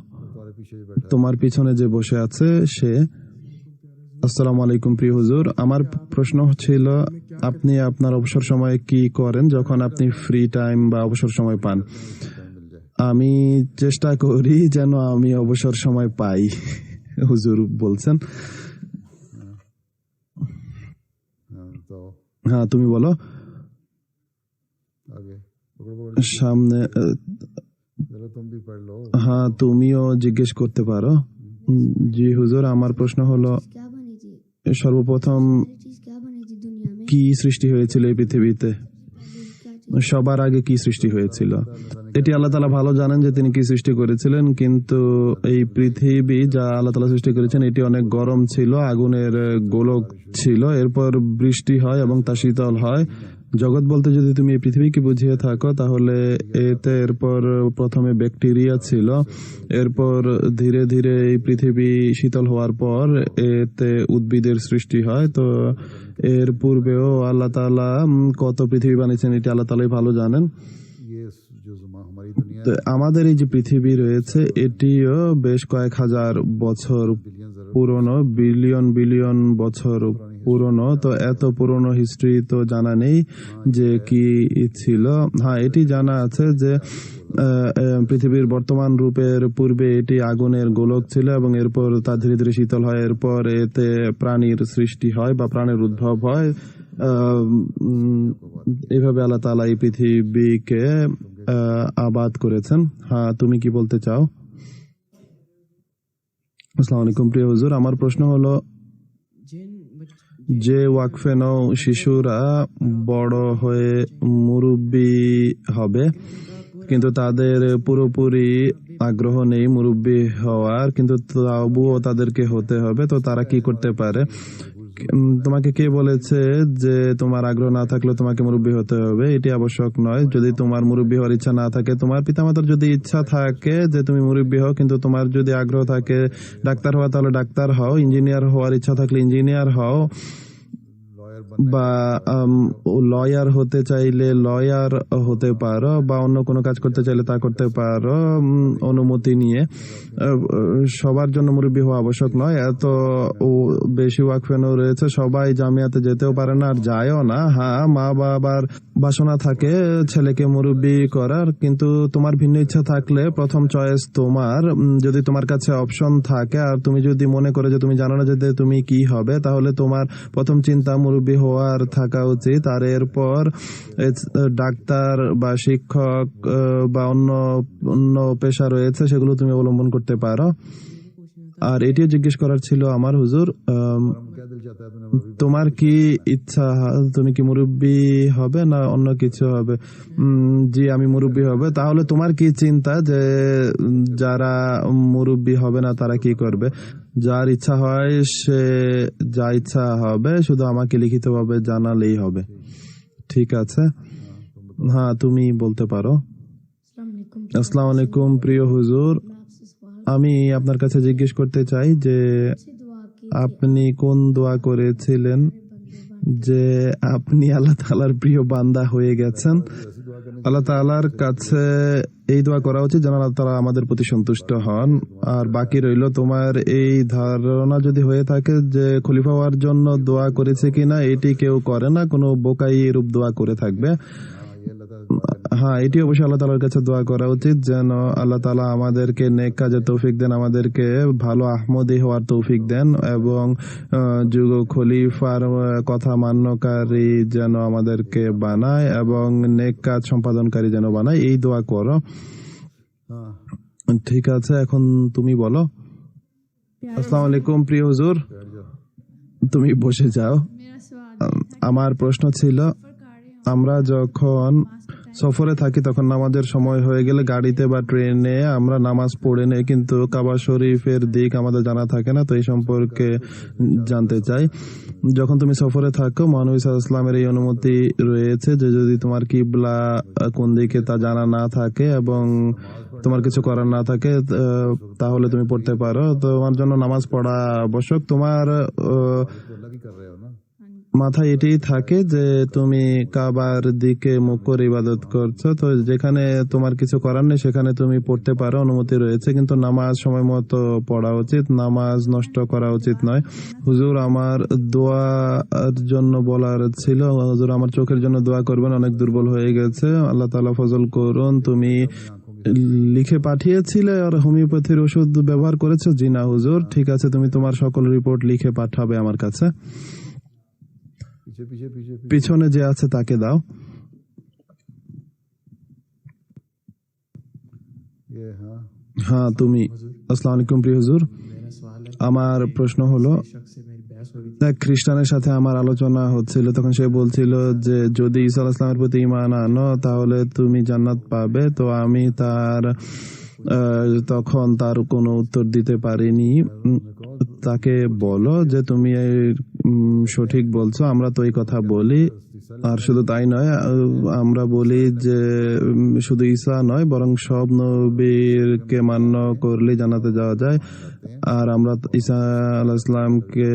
তোমার পিছনে যে বসে আছে সে। আসসালামু আলাইকুম প্রিয় হুজুর, আমার প্রশ্ন ছিল আপনি আপনার অবসর সময়ে কি করেন যখন আপনি ফ্রি টাইম বা অবসর সময় পান? আমি চেষ্টা করি যেন আমি অবসর সময় পাই, হুজুর বলছেন। হ্যাঁ, তুমি বলো। সামনে। হ্যাঁ, তুমিও জিজ্ঞেস করতে পারো। জি হুজুর, আমার প্রশ্ন হলো সর্বপ্রথম কি সৃষ্টি হয়েছিল এই পৃথিবীতে? সবার আগে কি সৃষ্টি হয়েছিল? এটি আল্লাহ তাআলা ভালো জানেন যে তিনি কি সৃষ্টি করেছিলেন, কিন্তু এই পৃথিবী যা আল্লাহ তাআলা সৃষ্টি করেছেন এটি অনেক গরম ছিল, আগুনের গোলক ছিল, এরপর বৃষ্টি হয় এবং তা শীতল হয়। জগৎ বলতে যদি তুমি এই পৃথিবীকে বুঝিয়ে থাকো তাহলে এতে এরপর প্রথমে ব্যাকটেরিয়া ছিল, এরপর ধীরে ধীরে এই পৃথিবী শীতল হওয়ার পর এতে উদ্ভিদের সৃষ্টি হয়। তো এর পূর্বেও আল্লাহ তাআলা কত পৃথিবী বানিয়েছেন এটি আল্লাহ তাআলাই ভালো জানেন। তো আমাদের এই যে পৃথিবী রয়েছে এটিও বেশ কয়েক হাজার বছর পুরনো, বিলিয়ন বিলিয়ন বছর পুরনো। তো এত পুরনো হিস্ট্রি তো জানা নেই যে কি ছিল। হ্যাঁ, এটি জানা আছে যে পৃথিবীর বর্তমান রূপের পূর্বে এটি আগুনের গোলক ছিল এবং এরপর তা ধীরে ধীরে শীতল হয়, এরপর এতে প্রাণীর সৃষ্টি হয় বা প্রাণের উদ্ভব হয়। এইভাবে আল্লাহ তাআলা এই পৃথিবীকে আবাদ করেছেন। হ্যাঁ, তুমি কি বলতে চাও? আসসালামু আলাইকুম প্রিয় হুজুর, আমার প্রশ্ন হলো যে ওয়াকফে নও শিশুরা বড় হয়ে মুরব্বি হবে, কিন্তু তাদের পুরোপুরি আগ্রহ নেই মুরব্বি হওয়ার, কিন্তু তবুও তাদেরকে হতে হবে, তো তারা কি করতে পারে? তোমাকে কে বলেছে যে তোমার আগ্রহ না থাকলে তোমাকে মুরব্বি হতে হবে? এটি আবশ্যক নয়। যদি তোমার মুরব্বি হওয়ার ইচ্ছা না থাকে, তোমার পিতামাতার যদি ইচ্ছা থাকে যে তুমি মুরব্বি হও, কিন্তু তোমার যদি আগ্রহ থাকে ডাক্তার হওয়া তাহলে ডাক্তার হও, ইঞ্জিনিয়ার হওয়ার ইচ্ছা থাকলে ইঞ্জিনিয়ার হও, বা লয়ার হতে চাইলে লয়ার হতে পারো, বা অন্য কোনো কাজ করতে চাইলে তা করতে পারো অনুমতি নিয়ে। সবার জন্য মুরব্বী হওয়া আবশ্যক নয়। এত বেশি ওয়াকফেনও রয়েছে, সবাই জামিয়াতে যেতেও পারে না আর যায়ও না। হ্যাঁ, মা বাবার বাসনা থাকে ছেলেকে মুরব্বী করার, কিন্তু তোমার ভিন্ন ইচ্ছা থাকলে প্রথম চয়েস তোমার। যদি তোমার কাছে অপশন থাকে আর তুমি যদি মনে করে যে তুমি জানো না যে তুমি কি হবে, তাহলে তোমার প্রথম চিন্তা মুরব্বী হওয়ার থাকা উচিত। আর এরপর ডাক্তার বা শিক্ষক বা অন্য পেশা রয়েছে, সেগুলো তুমি অবলম্বন করতে পারো। আর এটিও জিজ্ঞেস করার ছিল আমার, হুজুর তোমার কি ইচ্ছা, তুমি কি মুরব্বী হবে না অন্য কিছু হবে? জি, আমি মুরব্বী হবে। তাহলে তোমার কি চিন্তা যে যারা মুরব্বী হবে না তারা কি করবে? যার ইচ্ছা হয় সে যা ইচ্ছা হবে, শুধু আমাকে লিখিতভাবে জানালেই হবে। ঠিক আছে, হ্যাঁ তুমি বলতে পারো। আসসালামু আলাইকুম প্রিয় হুজুর, আমি আপনার কাছে জিজ্ঞেস করতে চাই যে আপনি কোন দোয়া করেছিলেন যে আপনি আল্লাহ তাআলার প্রিয় বান্দা হয়ে গেছেন? আল্লাহ তাআলার কাছে এই দোয়া করা উচিত যেন আল্লাহ তাআলা আমাদের প্রতি সন্তুষ্ট হন। আর বাকি রইল, তোমার এই ধারণা যদি হয়ে থাকে যে খলিফা হওয়ার জন্য দোয়া করেছে কিনা, এটি কেউ করে না, কোনো বোকাই এরূপ দোয়া করে থাকবে। হ্যাঁ, এটি অবশ্যই আল্লাহ তাআলার কাছে দোয়া করা উচিত যেন আল্লাহ তাআলা আমাদেরকে নেক কাজের তৌফিক দেন, আমাদেরকে ভালো আহমদী হওয়ার তৌফিক দেন, এবং যুগ খলিফার কথা মান্যকারী যেন আমাদেরকে বানায়, এবং নেক কাজ সম্পাদনকারী যেন বানায়। এই দোয়া করো। ঠিক আছে, এখন তুমি বলো। আসসালামু আলাইকুম প্রিয় হুজুর, তুমি বসে যাও। আমার প্রশ্ন ছিল, আমরা যখন সফরে থাকি তখন নামাজের সময় হয়ে গেলে গাড়িতে বা ট্রেনে আমরা নামাজ পড়ে নেই, কিন্তু কাবা শরীফের দিক আমাদের জানা থাকে না। তো এই সম্পর্কে জানতে চাই, যখন তুমি সফরে থাকো মহানবী সাল্লাল্লাহু আলাইহি ওয়াসাল্লামের এই অনুমতি রয়েছে যে যদি তোমার কিবলা কোন দিকে তা জানা না থাকে এবং তোমার কিছু করার না থাকে, তাহলে তুমি পড়তে পারো। তোমার জন্য নামাজ পড়া আবশ্যক। তোমার মাথায় এটাই থাকে যে তুমি কাবার দিকে মুখ করে ইবাদত করছো, তো যেখানে তোমার কিছু করার নেই সেখানে তুমি পড়তে পারো, অনুমতি রয়েছে। কিন্তু নামাজ সময় মতো পড়া উচিত, নামাজ নষ্ট করা উচিত নয়। হুজুর, আমার দোয়ার জন্য বলার ছিল, হুজুর আমার চোখের জন্য দোয়া করবেন, অনেক দুর্বল হয়ে গেছে, আল্লাহ তাআলা ফজল করুন। তুমি লিখে পাঠিয়েছিলে আর হোমিওপ্যাথির ওষুধ ব্যবহার করেছো? জি না হুজুর। ঠিক আছে, তুমি তোমার সকল রিপোর্ট লিখে পাঠাবে আমার কাছে। পিছনে যে আছে তাকে দাও। হ্যাঁ তুমি। আসসালামু আলাইকুম প্রিয় হুজুর, আমার প্রশ্ন হলো, এক খ্রিস্টানের সাথে আমার আলোচনা হচ্ছিল, তখন সে বলছিল যে যদি ঈসা আলাইহিস সালামের প্রতি ঈমান আনো তাহলে তুমি জান্নাত পাবে। তো আমি তখন তার কোনো উত্তর দিতে পারিনি। তাকে বলো যে তুমি সঠিক বলছো, আমরা তো এই কথা বলি। আর শুধু তাই নয়, আমরা বলি যে শুধু ঈসা নয় বরং সব নবীকে মান্য করলে জান্নাতে যাওয়া যায়। আর আমরা ঈসা আলাইহিস সালামকে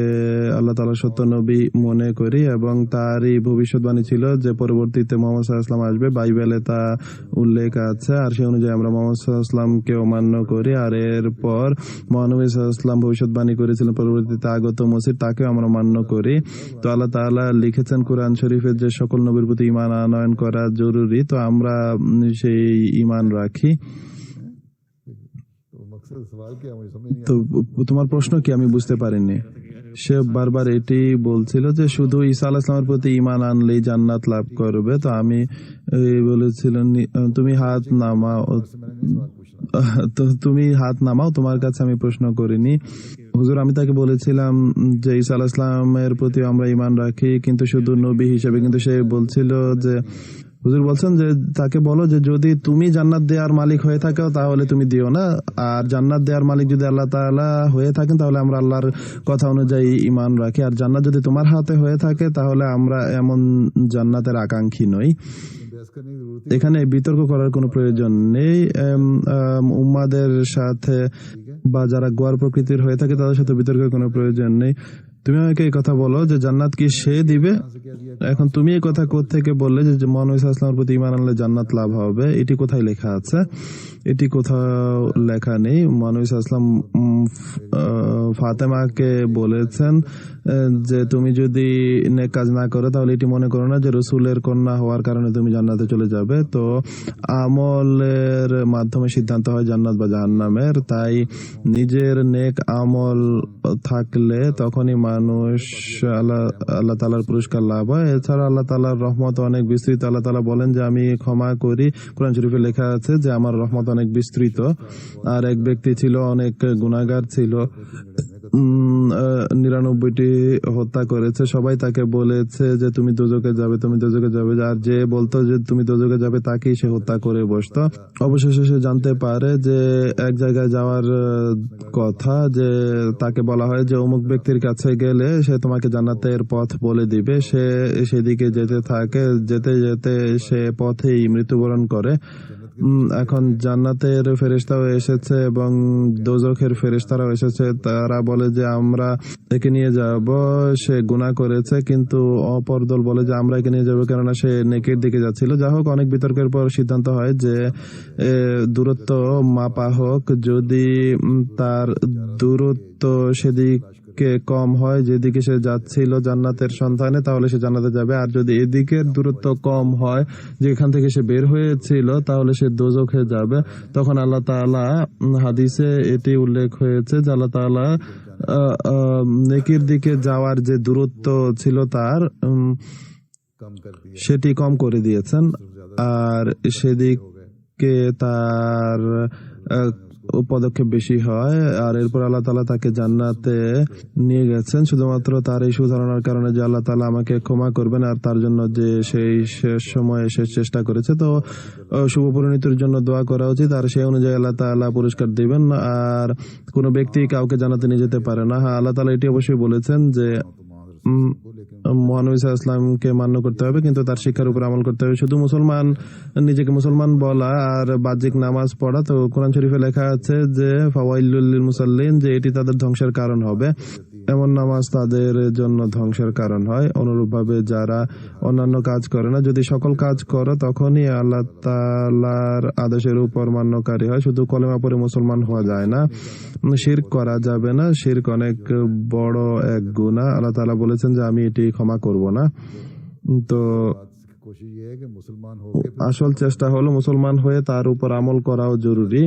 আল্লাহ তাআলার সত্য নবী মনে করি, এবং তারই ভবিষ্যৎবাণী ছিল যে পরবর্তীতে মুহাম্মদ সাল্লাল্লাহু আলাইহি ওয়াসাল্লাম আসবে, বাইবেলে তা উল্লেখ আছে। আর সেই অনুযায়ী আমরা মুহাম্মদ সাল্লাল্লাহু আলাইহি ওয়াসাল্লামকেও মান্য করি। আর এরপর মহানবী সাল্লাল্লাহু আলাইহি ওয়াসাল্লাম ভবিষ্যৎবাণী করেছিলেন পরবর্তীতে আগত মসিহ, তাকেও আমরা মান্য করি। তো আল্লাহ তাআলা লিখেছেন কোরআন শরীফে যে সকল নবীর প্রতি ঈমান আনয়ন করা জরুরি, তো আমরা সেই ঈমান রাখি। তো তোমার প্রশ্ন কি আমি বুঝতে পারিনি। সে বারবার এটি বলছিল যে শুধু ঈসা আলাইহিস সালামের প্রতি ঈমান আনলেই জান্নাত লাভ করবে। তো আমি বলেছিলাম তুমি হাত নামাও, তো তুমি হাত নামাও, তোমার কাছে আমি প্রশ্ন করিনি হুজুর। আমি তাকে বলেছিলাম যে ঈসা আলাইহিস সালামের প্রতি আমরা ঈমান রাখি, কিন্তু শুধু নবী হিসেবে। কিন্তু সে বলছিল যে হুজুর বলছেন যে তাকে বলো যে যদি তুমি জান্নাত দেওয়ার মালিক হয়ে থাকো তাহলে তুমি দিও না, আর জান্নাত দেওয়ার মালিক যদি আল্লাহ তাআলা হয়ে থাকেন তাহলে আমরা আল্লাহর কথা অনুযায়ী ঈমান রাখি। আর জান্নাত যদি তোমার হাতে হয়ে থাকে তাহলে আমরা এমন জান্নাতের আকাঙ্ক্ষী নই। এখানে বিতর্ক করার কোনো প্রয়োজন নেই। উম্মাদের সাথে বা যারা গোয়ার প্রকৃতির হয়ে থাকে তাদের সাথে বিতর্কের কোনো প্রয়োজন নেই। তুমি আমাকে এই কথা বলো যে জান্নাত কি সে দিবে? এখন তুমি এই কথা কোত্থেকে বললে যে মোহাম্মদ ইসলামের প্রতি ঈমান আনলে জান্নাত লাভ হবে? এটি কোথায় লেখা আছে? এটি কোথাও লেখা নেই। মোহাম্মদ ইসলাম ফাতেমাকে বলেছেন যে তুমি যদি নেক কাজ না করো তাহলে এটি মনে করো না যে রসুলের কন্যা হওয়ার কারণে তুমি জান্নাতে চলে যাবে। তো আমলের মাধ্যমে সিদ্ধান্ত হয় জান্নাত বা জাহান্নামের। তাই নিজের নেক আমল থাকলে তখনই মানুষ আল্লাহ তাআলার পুরস্কার লাভ হয়। এছাড়া আল্লাহ তাআলার রহমত অনেক বিস্তৃত। আল্লাহ তাআলা বলেন যে আমি ক্ষমা করি। কোরআন শরীফে লেখা আছে যে আমার রহমত অনেক বিস্তৃত। আর এক ব্যক্তি ছিল, অনেক গুনাহগার ছিল, 99টি হত্যা করেছে। সবাই তাকে বলেছে যে তুমি দোজখে যাবে, তুমি দোজখে যাবে। আর যে বলতো যে তুমি দোজখে যাবে তাকেই সে হত্যা করে বসতো। অবশেষে সে জানতে পারে যে এক জায়গায় যাওয়ার কথা, যে তাকে বলা হয় যে অমুক ব্যক্তির কাছে গেলে সে তোমাকে জান্নাতের পথ বলে দিবে। সে সেদিকে যেতে থাকে, যেতে যেতে সে পথেই মৃত্যুবরণ করে। এখন জান্নাতের ফেরেশতাও এসেছে এবং দোজখের ফেরেশতারাও এসেছে। তারা বলে যে আমরা একে নিয়ে যাব, সে গুনাহ করেছে। কিন্তু অপর দল বলে যে আমরা একে নিয়ে যাবো কেননা সে নেকের দিকে যাচ্ছিল। যা হোক, অনেক বিতর্কের পর সিদ্ধান্ত হয় যে দূরত্ব মাপা হোক। যদি তার দূরত্ব সেদিকে কম হয় যেদিকে সে যাচ্ছিল জান্নাতের সন্ধানে, তাহলে সে জান্নাতে যাবে। আর যদি এদিকের দূরত্ব কম হয় যেখান থেকে সে বের হয়েছিল, তাহলে সে দোজখে যাবে। তখন আল্লাহ তাআলা, হাদিসে এটি উল্লেখ হয়েছে যে আল্লাহ তাআলা নেকির দিকে যাওয়ার যে দূরত্ব ছিল তার সেটি কম করে দিয়েছেন, আর সেদিকে তার পদক্ষেপ বেশি হয়। আর এরপর আল্লাহ তাআলা তাকে জান্নাতে নিয়ে গেছেন শুধুমাত্র তার এই সুধারণার কারণে যে আল্লাহ তাআলা আমাকে ক্ষমা করবেন আর তার জন্য যে সেই শেষ সময়ে শেষ চেষ্টা করেছে। তো শুভ পরিণতির জন্য দোয়া করা উচিত, আর সেই অনুযায়ী আল্লাহ তাআলা পুরস্কার দিবেন। আর কোনো ব্যক্তি কাউকে জান্নাতে নিয়ে যেতে পারে না। হ্যাঁ, আল্লাহ তাআলা এটি অবশ্যই বলেছেন যে মহানবী সাল্লাল্লাহু আলাইহি ওয়াসাল্লামকে মান্য করতে হবে, কিন্তু তার শিক্ষার উপর আমল করতে হবে। শুধু মুসলমান, নিজেকে মুসলমান বলা আর বাহ্যিক নামাজ পড়া, তো কোরআন শরীফে লেখা আছে যে ফাওয়াইলুল লিল মুসাল্লিন, যে এটি তাদের ধ্বংসের কারণ হবে। এমন নামাজ তাদের জন্য ধ্বংসের কারণ হয়। অনুরূপভাবে যারা অন্যান্য কাজ করে না, যদি সকল কাজ করো তখনই আল্লাহ তাআলার আদেশের উপর মান্যকারী হয়। শুধু কলেমা পড়ে মুসলমান হওয়া যায় না, শিরক করা যাবে না। শিরক অনেক বড় এক গুনাহ। আল্লাহ তাআলা বলেছেন যে আমি এটি ক্ষমা করব না। তো আসল চেষ্টা হলো মুসলমান হয়ে তার উপর আমল করাও জরুরি।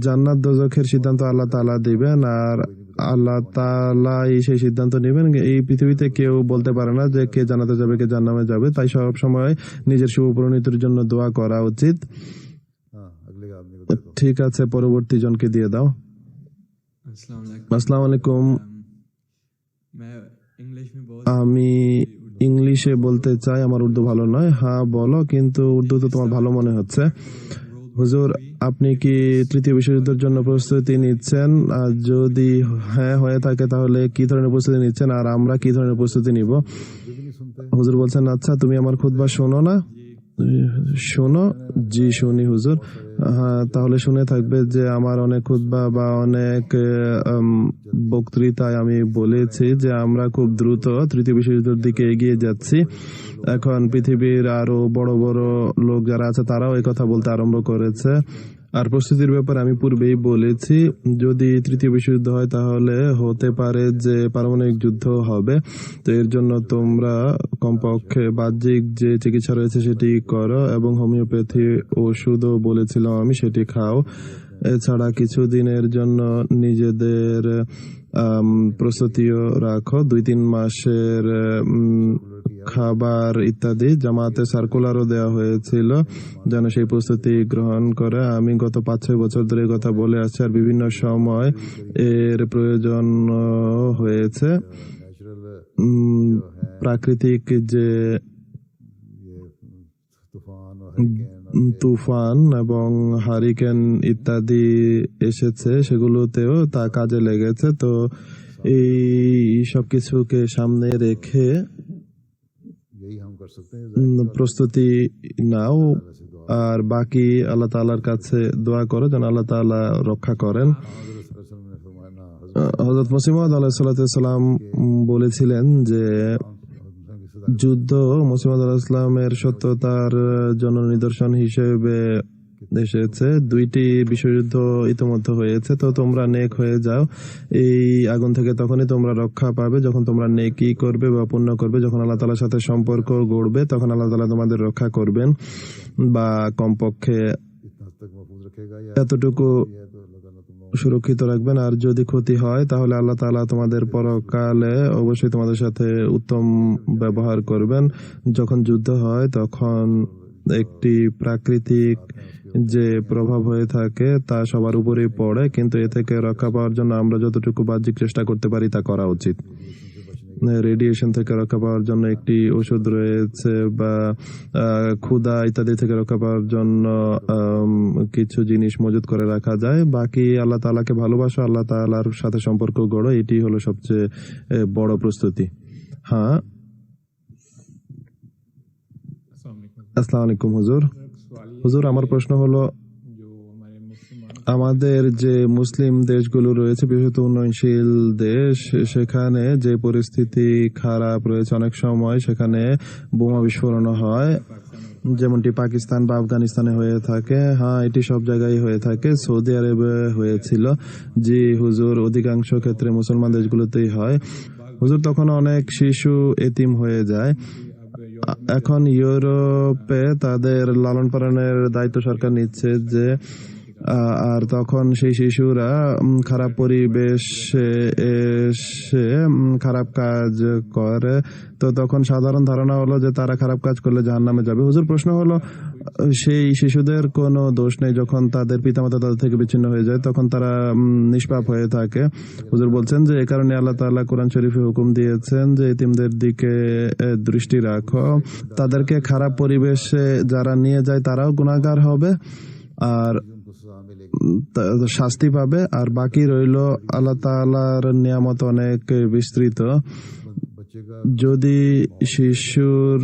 জান্নাত দোজখের সিদ্ধান্ত আল্লাহ তাআলা দিবেন, আর আল্লাহ তাআলা সেই সিদ্ধান্ত নেবেন। এই পৃথিবীতে কেউ বলতে পারে না যে কে জান্নাতে যাবে কে জাহান্নামে যাবে। তাই সব সময় নিজের শুভ পরিণতির জন্য দোয়া করা উচিত। ঠিক আছে, পরবর্তী জনকে দিয়ে দাও। আসসালামু আলাইকুম। আমি ইংলিশে বলতে চাই, আমার উর্দু ভালো নয়। হ্যাঁ বলো, কিন্তু উর্দু তো তোমার ভালো মনে হচ্ছে। হুজুর, আপনি কি তৃতীয় বিশ্বযুদ্ধের জন্য প্রস্তুতি নিচ্ছেন? আর যদি হ্যাঁ হয়ে থাকে তাহলে কি ধরনের প্রস্তুতি নিচ্ছেন, আর আমরা কি ধরনের প্রস্তুতি নিব? হুজুর বলছেন, আচ্ছা তুমি আমার খুতবা শোনো না? শোনো? জি শুনি হুজুর। হ্যাঁ, তাহলে শুনে থাকবে যে আমার অনেক খুতবা বা অনেক বক্তৃতায় আমি বলেছি যে আমরা খুব দ্রুত তৃতীয় বিশ্বযুদ্ধের দিকে এগিয়ে যাচ্ছি। এখন পৃথিবীর আরো বড় বড় লোক যারা আছে তারাও এই কথা বলতে আরম্ভ করেছে। আর প্রস্তুতির ব্যাপারে আমি পূর্বেই বলেছি, যদি তৃতীয় বিশ্বযুদ্ধ হয় তাহলে হতে পারে যে পারমাণবিক যুদ্ধ হবে। তো এর জন্য তোমরা কমপক্ষে বাহ্যিক যে চিকিৎসা রয়েছে সেটি করো, এবং হোমিওপ্যাথি ওষুধও বলেছিলাম আমি, সেটি খাও। এছাড়া কিছুদিনের জন্য নিজেদের প্রস্তুতিও রাখো, 2-3 মাসের খাবার ইত্যাদি। জামাতে সার্কুলারও দেওয়া হয়েছিল যেন সেই প্রস্তুতি গ্রহণ করে। আমি গত 5-6 বছর ধরে কথা বলে আসছি, আর বিভিন্ন সময় এর প্রয়োজন হয়েছে। প্রাকৃতিক যে তুফান এবং হারিকেন ইত্যাদি এসেছে সেগুলোতেও তা কাজে লেগেছে। তো এই সবকিছুকে সামনে রেখে প্রস্তুতি নাও, আর বাকি আল্লাহ তাআলার কাছে দোয়া করো যেন আল্লাহ তাআলা রক্ষা করেন। হযরত মসিহ মাউদ আলাইহিসসালাম বলেছিলেন যে যুদ্ধ মসিহ মাউদ আলাইহিসসালামের সত্যতার জন্য নিদর্শন হিসেবে এসেছে। 2টি বিশ্বযুদ্ধ ইতিমধ্যে হয়েছে, তো তোমরা নেক হয়ে যাও এই আগুন থেকে। তখনই তোমরা রক্ষা পাবে যখন তোমরা নেকি করবে বা পুণ্য করবে। যখন আল্লাহ তাআলার সাথে সম্পর্ক গড়বে তখন আল্লাহ তাআলা তোমাদের রক্ষা করবেন, বা কমপক্ষে এতটুকু সুরক্ষিত রাখবেন। আর যদি ক্ষতি হয় তাহলে আল্লাহ তাআলা তোমাদের পরকালে অবশ্যই তোমাদের সাথে উত্তম ব্যবহার করবেন। যখন যুদ্ধ হয় তখন একটি প্রাকৃতিক যে প্রভাব হয়ে থাকে তা সবার উপরেই পড়ে, কিন্তু এ থেকে রক্ষা পাওয়ার জন্য আমরা যতটুকু বাহ্যিক চেষ্টা করতে পারি তা করা উচিত। রেডিয়েশন থেকে রক্ষা পাওয়ার জন্য একটি ওষুধ রয়েছে, বা ক্ষুধা ইত্যাদি থেকে রক্ষা পাওয়ার জন্য কিছু জিনিস মজুত করে রাখা যায়। বাকি আল্লাহ তাআলাকে ভালোবাসো, আল্লাহ তাআলার সাথে সম্পর্ক গড়ো, এটি হলো সবচেয়ে বড় প্রস্তুতি। হ্যাঁ, আসসালামু আলাইকুম হুজুর। হুজুর, আমার প্রশ্ন হলো, আমাদের যে মুসলিম দেশগুলো রয়েছে, বিশেষত উন্নয়নশীল দেশ, সেখানে যে পরিস্থিতি খারাপ রয়েছে, অনেক সময় সেখানে বোমা বিস্ফোরণ হয়, যেমনটি পাকিস্তান বা আফগানিস্তানে হয়ে থাকে। হ্যাঁ, এটি সব জায়গায় হয়ে থাকে। সৌদি আরবে হয়েছিল। জি হুজুর, অধিকাংশ ক্ষেত্রে মুসলমান দেশগুলোতেই হয়। হুজুর, তখন অনেক শিশু এতিম হয়ে যায়। এখন ইউরোপে তাদের লালন পালনের দায়িত্ব সরকার নিচ্ছে যে, আর তখন সেই শিশুরা খারাপ পরিবেশে এসে খারাপ কাজ করে, তো তখন সাধারণ ধারণা হলো যে তারা খারাপ কাজ করলে জাহান্নামে যাবে। হুজুর, প্রশ্ন হলো, সেই শিশুদের কোনো দোষ নেই। যখন তাদের পিতামাতা তাদের থেকে বিচ্ছিন্ন হয়ে যায় তখন তারা নিষ্পাপ হয়ে থাকে। হুজুর বলছেন যে এ কারণে আল্লাহ তাআলা কোরআন শরীফে হুকুম দিয়েছেন যে এতিমদের দিকে দৃষ্টি রাখো। তাদেরকে খারাপ পরিবেশে যারা নিয়ে যায় তারাও গুনাহগার হবে আর শাস্তি পাবে। আর বাকি রইল আল্লাহ তাআলার নিয়ামত অনেক বিস্তৃত। যদি শিশুর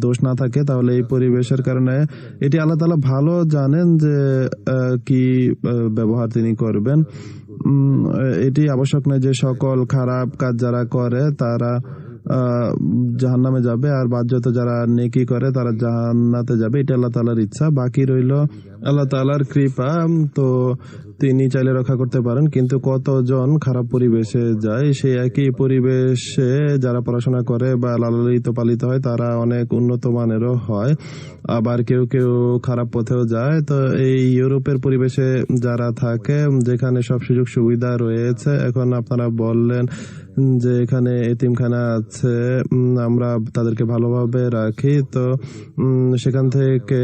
দোষ না থাকে তাহলে এই পরিবেশের কারণে এটি আল্লাহ তাআলা ভালো জানেন যে কি ব্যবহার তিনি করবেন। এটি আবশ্যক নয় যে সকল খারাপ কাজ যারা করে তারা জাহান্নামে যাবে, আর বাহ্যত যারা নেকি করে তারা জান্নাতে যাবে। এটা আল্লাহ তাআলার ইচ্ছা। বাকি রইল আল্লাহ তাআলার কৃপা। তো তিনি চাইলে রক্ষা করতে পারেন, কিন্তু কতজন খারাপ পরিবেশে যায়। সেই একই পরিবেশে যারা পড়াশোনা করে বা লালিত পালিত হয় তারা অনেক উন্নত মানেরও হয়, আবার কেউ কেউ খারাপ পথেও যায়। তো এই ইউরোপের পরিবেশে যারা থাকে, যেখানে সব সুযোগ সুবিধা রয়েছে, এখন আপনারা বললেন যে এখানে এতিমখানা আছে, আমরা তাদেরকে ভালোভাবে রাখি, তো সেখান থেকে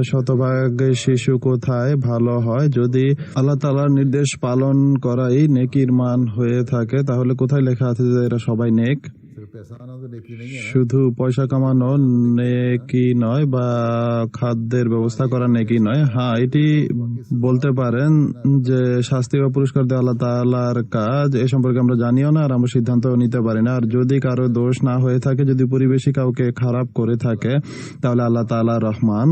শতভাগ শিশু কোথায় ভালো হয়? যদি আল্লাহ তাআলার নির্দেশ পালন করাই নেকির মান হয়ে থাকে তাহলে কোথায় লেখা আছে যে এরা সবাই নেক? শুধু পয়সা কামানো নেকি নয় বা খাদ্যের ব্যবস্থা করা নেকি নয়। হ্যাঁ, এটি বলতে পারেন যে শাস্তি বা পুরস্কার দেওয়া আল্লাহ তাআলার কাজ, এ সম্পর্কে আমরা জানিও না আর আমরা সিদ্ধান্ত নিতে পারি না। আর যদি কারো দোষ না হয়ে থাকে, যদি পরিবেশই কাউকে খারাপ করে থাকে, তাহলে আল্লাহ তাআলা রহমান,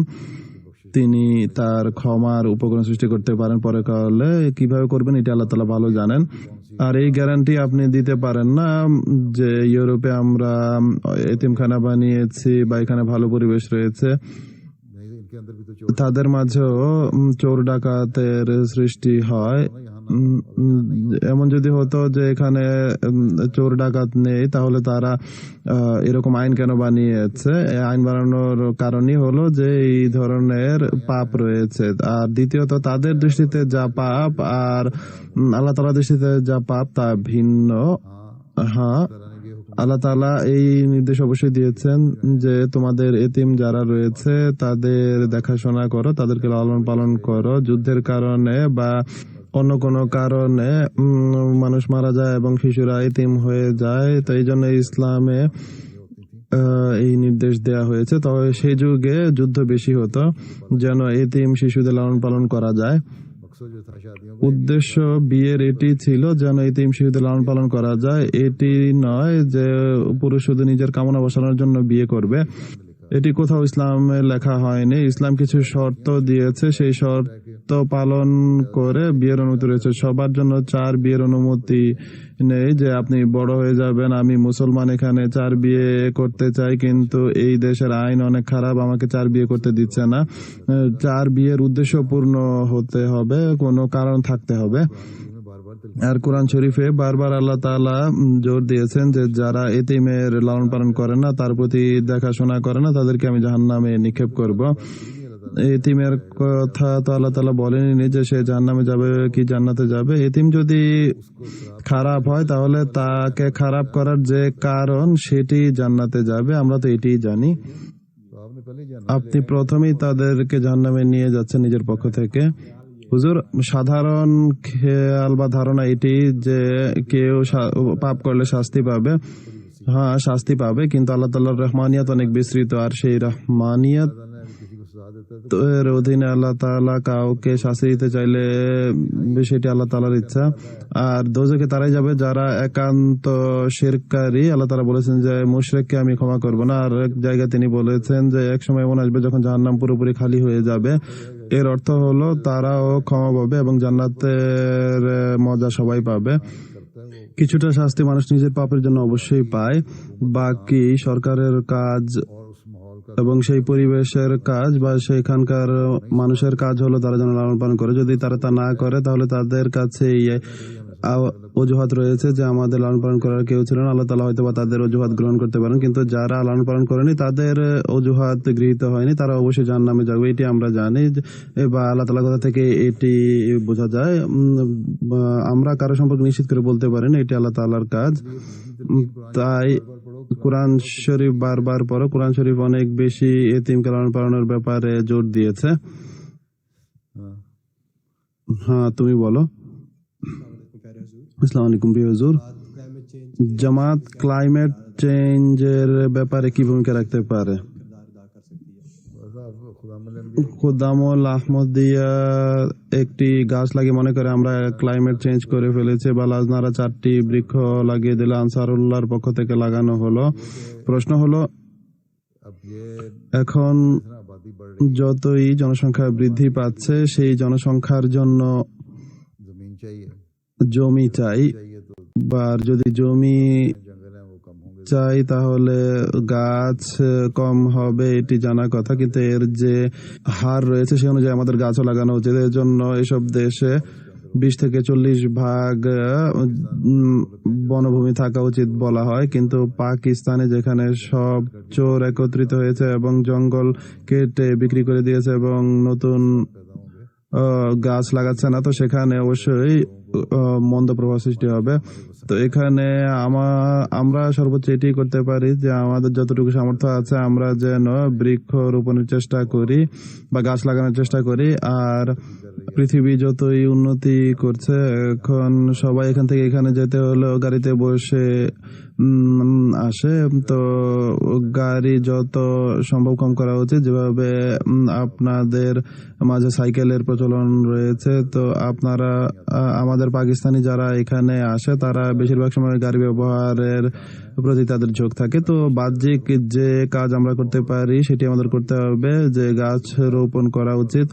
তিনি তার ক্ষমার উপকরণ সৃষ্টি করতে পারেন পরকালে। কিভাবে করবেন এটা আল্লাহ তাআলা ভালো জানেন। আর এই গ্যারান্টি আপনি দিতে পারেন না যে ইউরোপে আমরা এতিমখানা বানিয়েছি বা এখানে ভালো পরিবেশ রয়েছে। তাদের মাঝেও চোর ডাকাতের সৃষ্টি হয়। এমন যদি হতো যে এখানে চোর ডাকাত নেই, তাহলে তারা এরকম আইন কেন বানিয়েছে? আইন বানানোর কারণই হলো যে এই ধরনের পাপ রয়েছে। আর দ্বিতীয়ত, তাদের দৃষ্টিতে যা পাপ আর আল্লাহ তাআলার দৃষ্টিতে যা পাপ তা ভিন্ন। হ্যাঁ, আল্লাহ তাআলা এই নির্দেশ অবশ্যই দিয়েছেন যে তোমাদের এতিম যারা রয়েছে তাদের দেখাশোনা করো, তাদেরকে লালন পালন করো। যুদ্ধের কারণে বা অন্য কোনো কারণে মানুষ মারা যায় এবং শিশুরা এতিম হয়ে যায়, তো এই জন্য ইসলামে এই নির্দেশ দেয়া হয়েছে। তবে সেই যুগে যুদ্ধ বেশি হতো যেন এতিম শিশুদের লালন পালন করা যায়। উদ্দেশ্য বিয়ের এটি ছিল যেন এতিম শিশুদের লালন পালন করা যায়। এটি নয় যে পুরুষ শুধু নিজের কামনা বসানোর জন্য বিয়ে করবে। এটি কোথাও ইসলামে লেখা হয়নি। ইসলাম কিছু শর্ত দিয়েছে, সেই শর্ত পালন করে বিয়ের অনুমতি রয়েছে। সবার জন্য 4 বিয়ের অনুমতি নেই যে আপনি বড় হয়ে যাবেন, আমি মুসলমান, এখানে 4 বিয়ে করতে চাই, কিন্তু এই দেশের আইন অনেক খারাপ, আমাকে 4 বিয়ে করতে দিচ্ছে না। 4 বিয়ের উদ্দেশ্য পূর্ণ হতে হবে, কোনো কারণ থাকতে হবে। আর কোরআন শরীফে বারবার আল্লাহ তাআলা জোর দিয়েছেন যে যারা এতিমের লালন পালন করে না, তার প্রতি দেখাশোনা করে না, তাদেরকে আমি জাহান্নামে নিক্ষেপ করব। এতিমের কথা তো আল্লাহ তাআলা বলেনি যে সে জাহান্নামে যাবে কি জান্নাতে যাবে। এতিম যদি খারাপ হয় তাহলে তাকে খারাপ করার যে কারণ সেটি জান্নাতে যাবে, আমরা তো এটিই জানি। আপনি প্রথমেই তাদেরকে জাহান্নামে নিয়ে যাচ্ছেন নিজের পক্ষ থেকে। হুজুর, সাধারণ খেয়াল বা ধারণা এটি যে কেউ পাপ করলে শাস্তি পাবে। হ্যাঁ, শাস্তি পাবে, কিন্তু আল্লাহ তাআলার রহমানিয়াত অনেক বিস্তৃত, আর সেই রহমানিয়াত এর অধীনে আল্লাহ তাআলা কাউকে শাস্তি দিতে চাইলে সেটি আল্লাহ তাআলার ইচ্ছা। আর দোজখে তারাই যাবে যারা একান্ত শিরককারী। আল্লাহ তাআলা বলেছেন যে মুশরিককে আমি ক্ষমা করব না। আর এক জায়গায় তিনি বলেছেন যে এক সময় এমন আসবে যখন জাহান্নাম পুরোপুরি খালি হয়ে যাবে। এর অর্থ হলো তারাও ক্ষমা পাবে এবং জান্নাতের মজা সবাই পাবে। কিছুটা শাস্তি মানুষ নিজের পাপের জন্য অবশ্যই পায়, বাকি সরকারের কাজ এবং সেই পরিবেশের কাজ বা সেখানকার মানুষের কাজ হলো তারা যেন লালন পালন করে। যদি তারা তা না করে তাহলে তাদের কাছে অজুহাত রয়েছে যে আমাদের লালন পালন করার কেউ ছিল না। আল্লাহ তাআলা হয়তো বা তাদের অজুহাত গ্রহণ করতে পারেন, কিন্তু যারা লালন পালন করেনি তাদের অজুহাত গৃহীত হয়নি, তারা অবশ্যই জাহান্নামে যাবে, এটি আমরা জানি। বা আল্লাহ তাআলা কথা থেকে এটি বোঝা যায়। আমরা কারো সম্পর্কে নিশ্চিত করে বলতে পারি না, এটি আল্লাহ তাআলার কাজ। তাই কোরআন শরীফ বারবার পড়ো। কোরআন শরীফ অনেক বেশি এতিমকে লালন পালনের ব্যাপারে জোর দিয়েছে। হ্যাঁ, তুমি বলো। আসসালামু আলাইকুম প্রিয় হুজুর, জামাত ক্লাইমেট চেঞ্জের ব্যাপারে কি ভূমিকা রাখতে পারে? খুদামুল আহমদিয়া একটি গাছ লাগিয়ে মনে করে আমরা ক্লাইমেট চেঞ্জ করে ফেলেছে, বা লাজনারা 4টি বৃক্ষ লাগিয়ে দিলে আনসারুল্লাহর পক্ষ থেকে লাগানো হলো। প্রশ্ন হলো, এখন যতই জনসংখ্যা বৃদ্ধি পাচ্ছে সেই জনসংখ্যার জন্য জমি চাই, বা যদি জমি চাই তাহলে গাছ কম হবে, এটি জানা কথা, কিন্তু এর যে হার রয়েছে সে অনুযায়ী আমাদের গাছও লাগানো উচিত। এর জন্য এসব দেশে 20 থেকে 40 ভাগ বনভূমি থাকা উচিত বলা হয়, কিন্তু পাকিস্তানে যেখানে সব চোর একত্রিত হয়েছে এবং জঙ্গল কেটে বিক্রি করে দিয়েছে এবং নতুন গাছ লাগাচ্ছে না, তো সেখানে অবশ্যই মন্দ প্রভাব সৃষ্টি হবে। তো এখানে আমরা সর্বোচ্চ এটি করতে পারি যে আমাদের যতটুকু সামর্থ্য আছে আমরা যেন বৃক্ষ রোপণের চেষ্টা করি বা গাছ লাগানোর চেষ্টা করি। আর পৃথিবী যতই উন্নতি করছে, এখন সবাই এখান থেকে এখানে যেতে হলেও গাড়িতে বসে আসে, তো গাড়ি যত সম্ভব কম করা উচিত। যেভাবে আপনাদের মাঝে সাইকেলের প্রচলন রয়েছে, তো আপনারা আমাদের পাকিস্তানি যারা এখানে আসে তারা বেশিরভাগ সময় গাড়ি ব্যবহারের প্রতি তাদের ঝোঁক থাকে। তো বাহ্যিক যে কাজ আমরা করতে পারি সেটি আমাদের করতে হবে, যে গাছ রোপণ করা উচিত।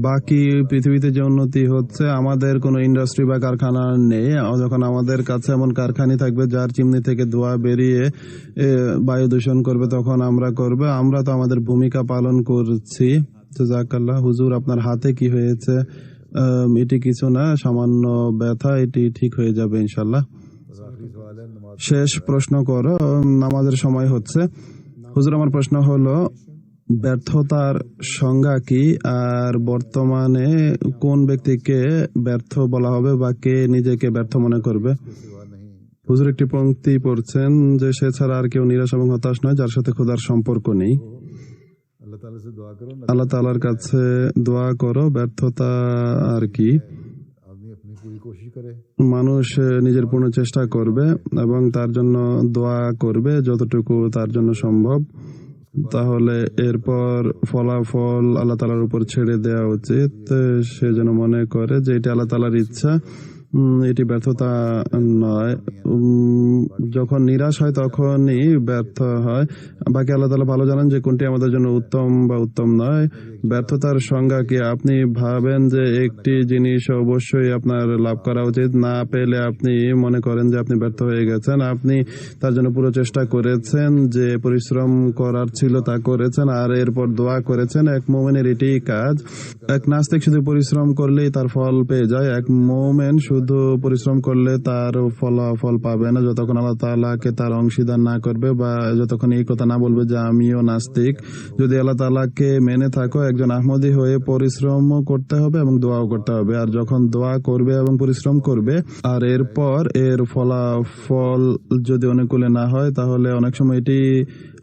বাকি পৃথিবীতে যে উন্নতি হচ্ছে, আমাদের কোনো ইন্ডাস্ট্রি বা কারখানা নেই। যখন আমাদের কাছে এমন কারখানা থাকবে যার চিমনি থেকে ধোঁয়া বেরিয়ে বায়ু দূষণ করবে, তখন আমরা করবে। আমরা তো আমাদের ভূমিকা পালন করছি। জাযাকাল্লাহ। হুজুর, আপনার হাতে কি হয়েছে? এটি কিছু না, সামান্য ব্যথা, এটি ঠিক হয়ে যাবে ইনশাল্লাহ। শেষ প্রশ্ন করো, নামাজের সময় হচ্ছে। হুজুর, আমার প্রশ্ন হলো ব্যর্থতার সংজ্ঞা কি, আর বর্তমানে কোন ব্যক্তিকে ব্যর্থ বলা হবে বা কে নিজেকে ব্যর্থ মনে করবে? হুজুর একটি পংক্তি পড়ছেন যে সে ছাড়া আর কেউ নিরাশ এবং হতাশ নয় যার সাথে খোদার সম্পর্ক নেই। আল্লাহ তাআলার কাছে দোয়া করো। ব্যর্থতা আর কি? মানুষ নিজের পূর্ণ চেষ্টা করবে এবং তার জন্য দোয়া করবে যতটুকু তার জন্য সম্ভব। তাহলে এরপর ফলাফল আল্লাহ তাআলার উপর ছেড়ে দেওয়া উচিত। সে যেন মনে করে যে এটা আল্লাহ তাআলার ইচ্ছা, এটি ব্যর্থতা নয়। যখন নিরাশ হয় তখনই ব্যর্থ হয়। বাকি আল্লাহ তাআলা ভালো জানেন যে কোনটি আমাদের জন্য উত্তম বা উত্তম নয়। ব্যর্থতার সংজ্ঞা কি? আপনি ভাবেন যে একটি জিনিস অবশ্যই আপনার লাভ করা উচিত, না পেলে আপনি মনে করেন যে আপনি ব্যর্থ হয়ে গেছেন। আপনি তার জন্য পুরো চেষ্টা করেছেন, যে পরিশ্রম করার ছিল তা করেছেন, আর এরপর দোয়া করেছেন। এক মুমিনের এটি কাজ। এক নাস্তিক শুধু পরিশ্রম করলেই তার ফল পেয়ে যায়। এক মুমিন শুধু পরিশ্রম করলে তার ফলাফল পাবে না যতক্ষণ আল্লাহ তাআলাকে তার অংশীদার না করবে, বা যতক্ষণ এই কথা না বলবে যে আমিও নাস্তিক। যদি আল্লাহ তাআলাকে মেনে থাকো, একজন আহমদী হয়ে পরিশ্রম করতে হবে এবং দোয়াও করতে হবে। আর যখন দোয়া করবে এবং পরিশ্রম করবে আর এরপর এর ফলাফল যদি অনুকূলে না হয়, তাহলে অনেক সময় এটি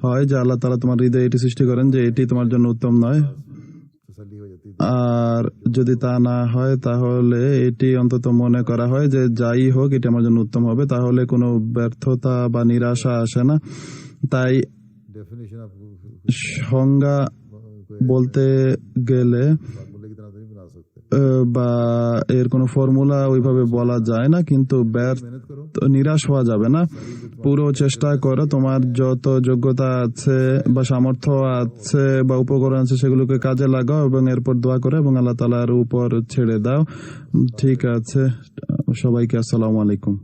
হয় যে আল্লাহ তাআলা তোমার হৃদয়ে এটি সৃষ্টি করেন যে এটি তোমার জন্য উত্তম নয়। আর যদি তা না হয়, তাহলে এটি অন্তত মনে করা হয় যে যাই হোক এটি আমার জন্য উত্তম হবে। তাহলে কোনো ব্যর্থতা বা নিরাশা আসে না। তাই সংজ্ঞা বলতে গেলে বা এর কোনো ফর্মুলা ওইভাবে বলা যায় না, কিন্তু নিরাশ হওয়া যাবে না। পুরো চেষ্টা করো, তোমার যত যোগ্যতা আছে বা সামর্থ্য আছে বা উপকরণ আছে সেগুলোকে কাজে লাগাও এবং এরপর দোয়া করো এবং আল্লাহ তাআলার উপর ছেড়ে দাও। ঠিক আছে, সবাইকে আসসালামু আলাইকুম।